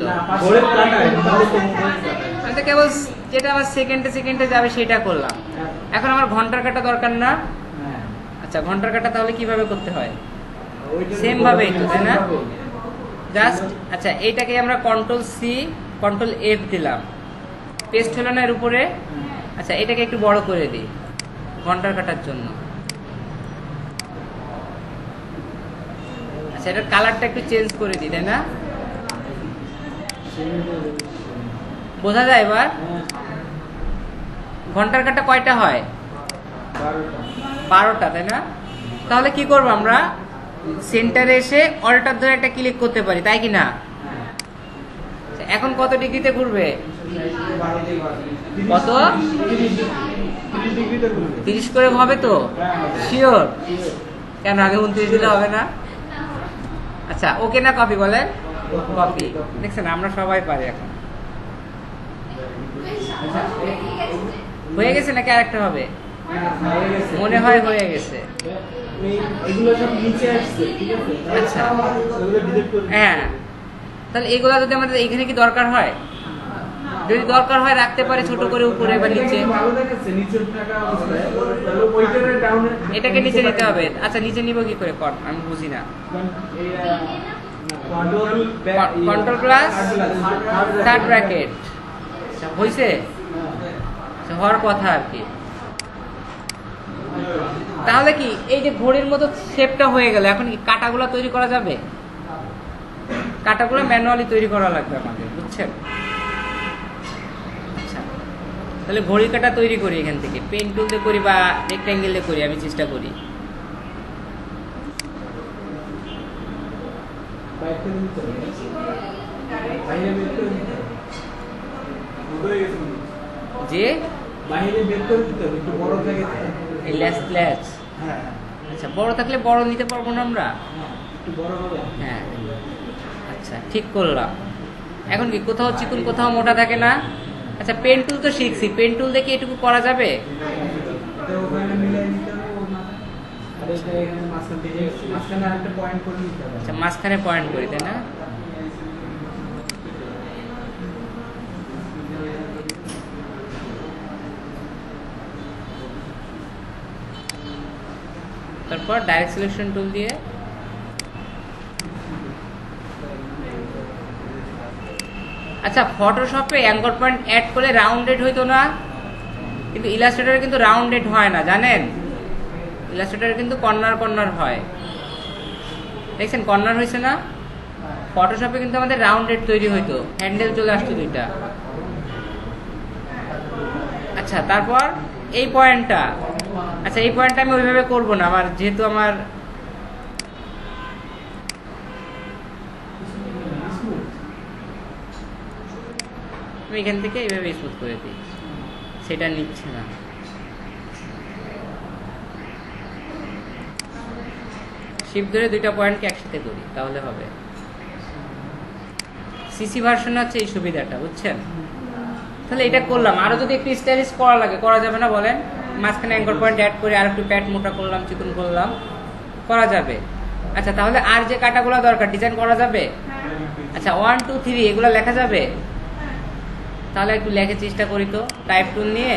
আমি তো কেবল যেটা আমার সেকেন্ডে সেকেন্ডে যাবে সেটা করলাম। এখন আমার ঘন্টার কাটা দরকার না? আচ্ছা ঘন্টার কাটা তাহলে কিভাবে করতে হয়? সেম ভাবেই তো তাই না? জাস্ট আচ্ছা এইটাকে আমরা কন্ট্রোল সি কন্ট্রোল এফ দিলাম, পেস্ট হলো না এর উপরে? আচ্ছা এটাকে একটু বড় করে দিই ঘন্টার কাটার জন্য। আচ্ছা এটার কালারটা একটু চেঞ্জ করে দিই তাই না? বোঝা যায় এবার? ঘন্টার কাটা কয়টা হয়? 12টা তাই না? তাহলে কি করবো আমরা? সেন্টারে এসে অল্টার ধরে একটা ক্লিক করতে পারি তাই কি না? এখন কত ডিগ্রিতে ঘুরবে? কত? 30 করে হবে তো? শিওর? কেন আগে 29 দিলে হবে না? আচ্ছা ওকে না কপি বলেন? কপি। দেখছেন আমরা সবাই পারি এখন। হয়ে গেছে নাকি আরেকটা হবে? হয়ে গেছে। মনে হয় হয়ে গেছে। এগুলো সব নিচে আসছে, ঠিক আছে? আচ্ছা। এগুলো ডিলিট করে দিন। হ্যাঁ, তাহলে এগুলা যদি আমাদের এখানে কি দরকার হয়? যদি দরকার হয় রাখতে পারি ছোট করে উপরে বা নিচে। এটা ভালো দেখাচ্ছে নিচের থাকা অবস্থায়। তাহলে ওইটারে ডাউনে এটাকে নিচে নিতে হবে। আচ্ছা, নিচে নিব কি করে কর? আমি বুঝি না। কন্ট্রোল প্লাস থার্ড ব্র্যাকেট হয়েছে, হওয়ার কথা আর কি। তাহলে কি এই যে ঘড়ির মতো শেপটা হয়ে গেল, এখন কি কাটাগুলো তৈরি করা যাবে? কাটাগুলো ম্যানুয়ালি তৈরি করা লাগবে আমাদের, বুঝছেন? আচ্ছা, তাহলে ঘড়ি কাটা তৈরি করি এখান থেকে, পেন টুল দিয়ে করি বা রেক্ট্যাঙ্গেল দিয়ে করি, আমি চেষ্টা করি। বাইরে নিতে হবে। বাইরে বের করে দিতে হবে। হয়ে গেছে মনে হচ্ছে। যে বাইরে বের করে দিতে হবে, একটু বড় থাকে তো। এই ল্যাচ ল্যাচ, হ্যাঁ, আচ্ছা, বড় থাকলে বড় নিতে পারবো না আমরা? একটু বড় হবে। হ্যাঁ, আচ্ছা, ঠিক করলাম। এখন কি কোথাও চিকুন কোথাও মোটা থাকে না? আচ্ছা, পেন টুল তো শিখছি, পেন টুল দেখে এটুকু করা যাবে? এটা ওখানে মিলাই নিতে হবে ওর মাথায়। আর এটা এখানে মাঝখানে আরেকটা পয়েন্ট করে নিতে হবে। আচ্ছা, মাঝখানে পয়েন্ট করি, তাই না? তারপর ডাইরেক্ট সিলেকশন টুল দিয়ে আচ্ছা, ফটোশপে অ্যাঙ্কর পয়েন্ট অ্যাড করলে রাউন্ডেড হইতো না, কিন্তু ইলাস্ট্রেটরে কিন্তু রাউন্ডেড হয় না, জানেন? ইলাস্ট্রেটরে কিন্তু কর্নার কর্নার হয়। দেখছেন কর্নার হয়েছে না? ফটোশপে কিন্তু আমাদের রাউন্ডেড তৈরি হইতো, হ্যান্ডেল চলে আসতো দুইটা। আচ্ছা, তারপর এই পয়েন্টটা, আচ্ছা এই পয়েন্টটা আমি ওইভাবে করব না, আমার যেহেতু আমার আমি এখান থেকে এইভাবে স্মুথ করে দিই, সেটা নিচ্ছে না। শিফট ধরে দুইটা পয়েন্টকে একসাথে করি, তাহলে হবে। সিসি ভার্সন হচ্ছে এই সুবিধাটা, বুঝছেন? তাহলে এটা করলাম, আরো যদি একটু স্টাইলিশ করা লাগে করা যাবে না বলেন? মাঝখানে অ্যাঙ্কর পয়েন্ট অ্যাড করে আর একটু প্যাট মোটা করলাম, চিকন করলাম, করা যাবে। আচ্ছা, তাহলে আর যে কাটাগুলো দরকার ডিজাইন করা যাবে? আচ্ছা, 1 2 3 এগুলো লেখা যাবে? তাহলে একটু লেখে চেষ্টা করি তো। টাইপ টুল নিয়ে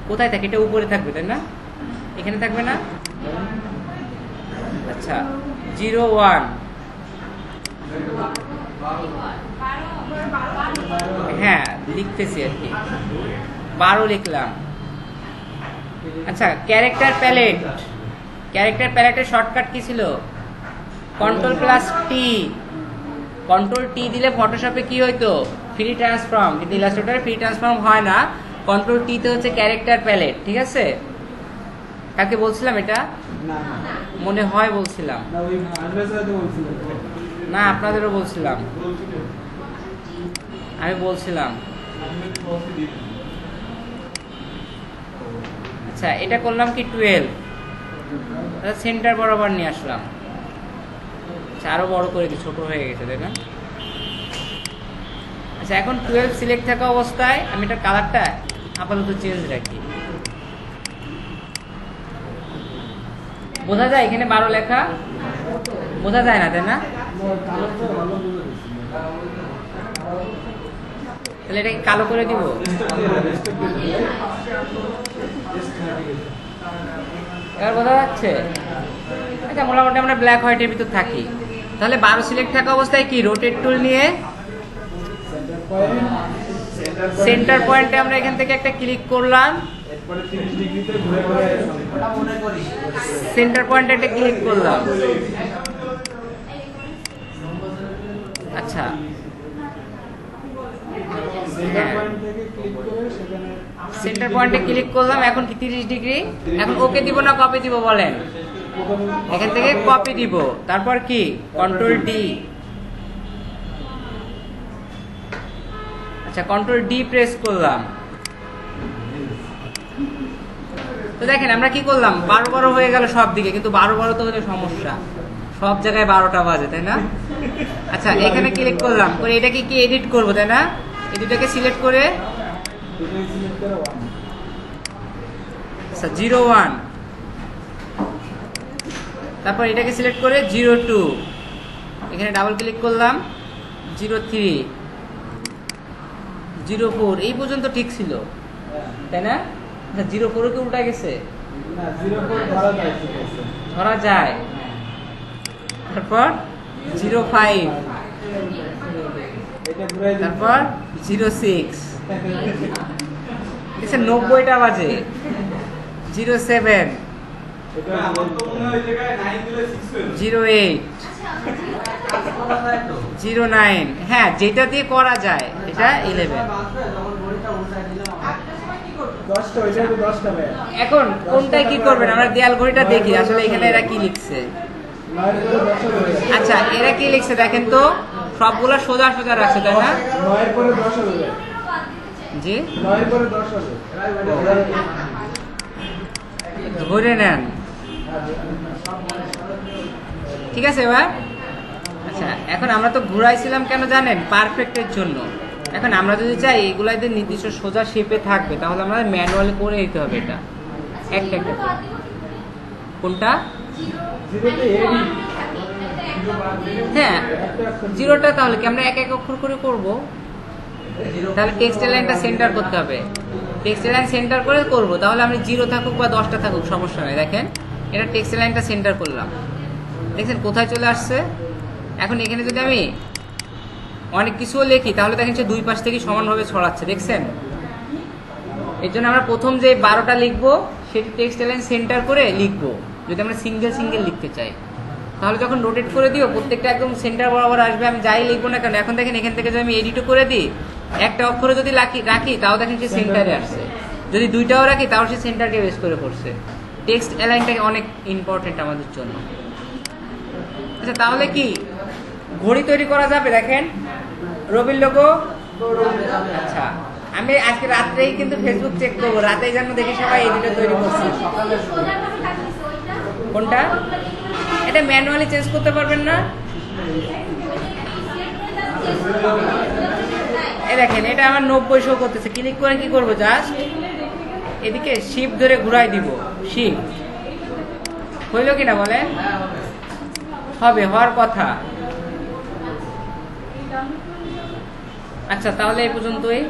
কোথায় থাকে? এটা উপরে থাকবে, তাই না? এখানে থাকবে না? আচ্ছা, 0 1, হ্যাঁ লিখতেছি আর কি, 12 লিখলাম। আচ্ছা, character palette, character প্যালেটের shortcut key ছিল? কন্ট্রোল প্লাস টি। কন্ট্রোল টি দিলে ফটোশপে কি হইতো? ফ্রি ট্রান্সফর্ম, কিন্তু ইলাস্ট্রেটরে ফ্রি ট্রান্সফর্ম হয় না। কন্ট্রোল টি তে হচ্ছে ক্যারেক্টার প্যালেট, ঠিক আছে? কাকে বলছিলাম এটা? না, মনে হয় বলছিলাম, না ওই আন্দাজ হয়তো বলছিলেন। না আপনাদেরও বলছিলাম, আমি বলছিলাম। আচ্ছা, এটা করলাম কি 12, সেন্টার বরাবর নিয়ে আসলাম। আচ্ছা, আরো বড় করে দিই, ছোট হয়ে গেছে, তাই না? আচ্ছা, এখন 12 সিলেক্ট থাকা অবস্থায় আমি এটা কালারটা আপাতত চেঞ্জ রাখি। বোঝা যায় এখানে 12 লেখা? বোঝা যায় না, তাই না? কালারটা ভালো বুঝে গেছি। তাহলে এটাকে কালো করে দিব। এবার বোঝা যাচ্ছে? আচ্ছা, মোটামুটি আমরা ব্ল্যাক হোয়াইটের ভিতর থাকি। তাহলে 12 সিলেক্ট থাকা অবস্থায় কি রোটেট টুল নিয়ে সেন্টার পয়েন্টে আমরা এখান থেকে একটা ক্লিক করলাম, এরপরে 30 ডিগ্রিতে ঘুরে ঘুরে সেন্টার পয়েন্টে একটা ক্লিক করলাম। আচ্ছা, সেন্টার পয়েন্ট থেকে ক্লিক করে সেখানে সেন্টার পয়েন্টে ক্লিক করলাম, এখন কি 30 ডিগ্রি? এখন ওকে দিব না কপি দিব বলেন? এখান থেকে কপি দিব, তারপর কি কন্ট্রোল ডি। আচ্ছা, কন্ট্রোল ডি প্রেস করলাম। তো দেখেন আমরা কি করলাম, 12 হয়ে গেল সব দিকে, কিন্তু 12 তো হলে সমস্যা, সব জায়গায় 12টা বাজে, তাই না? আচ্ছা, এখানে ক্লিক করলাম, করে এটাকে কি এডিট করবো, তাই না? এই দুটাকে সিলেক্ট করে এটাই সিলেক্ট করে 1 আচ্ছা 01, তারপর এটাকে সিলেক্ট করে 02, এখানে ডাবল ক্লিক করলাম 03, 04 এই পর্যন্ত ঠিক ছিল তাই না? 04 কে উল্টা গেছে, না 04 ধরা যায় ঠিক আছে। ধরা যায়। তারপর 05, এটা ঘুরাই দিন। তারপর 06, দেখছেন 90টা বাজে, 07, এটা ঘুরাই দিন। 08, 09, হ্যাঁ যেটা দিয়ে করা যায় এটা 11। 10টা ওইটা তো 10টা ভাই। এখন কোনটায় কি করবেন আমরা দেয়াল ঘড়িটা দেখি আসলে এখানে এরা কি লিখছে। 9 এর পরে 10 হবে। আচ্ছা এরা কি লিখছে দেখেন তো, সবগুলা সোজা সোজা রাখছে তাই না? 9 এর পরে 10 হবে। জি 9 এর পরে 10 হবে। ধরে নেন, ঠিক আছে এবার। আচ্ছা এখন আমরা তো ঘুরাইছিলাম কেন জানেন? পারফেক্টের জন্য। এখন আমরা যদি চাই এগুলাতে নির্দিষ্ট সোজা শেপে থাকবে তাহলে আমরা ম্যানুয়ালি করে দিতে হবে এটা একটা একটা করে। কোনটা? 0 তে এডি। হ্যাঁ জিরোটা তাহলে কি আমরা এক এক অক্ষর করে করব? তাহলে টেক্সট লাইনটা সেন্টার করতে হবে, টেক্সট লাইন সেন্টার করে করব, তাহলে আমি 0 থাকুক বা 10টা থাকুক সমস্যা নেই। দেখেন এটা টেক্সট লাইনটা সেন্টার করলাম, দেখছেন কোথায় চলে আসছে। এখন এখানে যদি আমি অনেক কিছুও লিখি তাহলে দেখেন সে দুই পাশ থেকে সমানভাবে ছড়াচ্ছে, দেখছেন? এর জন্য আমরা প্রথম যে 12টা লিখবো সেটি টেক্সট লাইন সেন্টার করে লিখবো যদি আমরা সিঙ্গেল সিঙ্গেল লিখতে চাই। তাহলে যখন রোটেট করে দিও প্রত্যেকটা একদম সেন্টার বরাবর আসবে, আমি যাই লিখবো না কেন। এখন দেখেন এখান থেকে যদি আমি এডিটও করে দিই, একটা অক্ষরে যদি রাখি তাও দেখেন সে সেন্টারে আসছে, যদি দুইটাও রাখি তাও সে সেন্টারকে বেস করে পড়ছে। টেক্সট অ্যালাইনটাকে অনেক ইম্পর্টেন্ট আমাদের জন্য। আচ্ছা তাহলে কি ঘড়ি তৈরি করা যাবে? দেখেন রবির লোগো। আচ্ছা আমি আজকে রাত্রেই কিন্তু ফেসবুক চেক করবো, রাতেই যেন দেখি সবাই এডিটর তৈরি করছে। কোনটা? এটা ম্যানুয়ালি চেঞ্জ করতে পারবেন না? এই দেখেন এটা আমার 90 শো করতেছে, ক্লিক করে কি করবো? জাস্ট এদিকে শিফট ধরে ঘুরাই দিব, শিফট। হইল কিনা বলেন? হবে, হওয়ার কথা। আচ্ছা তাহলে এই পর্যন্তই।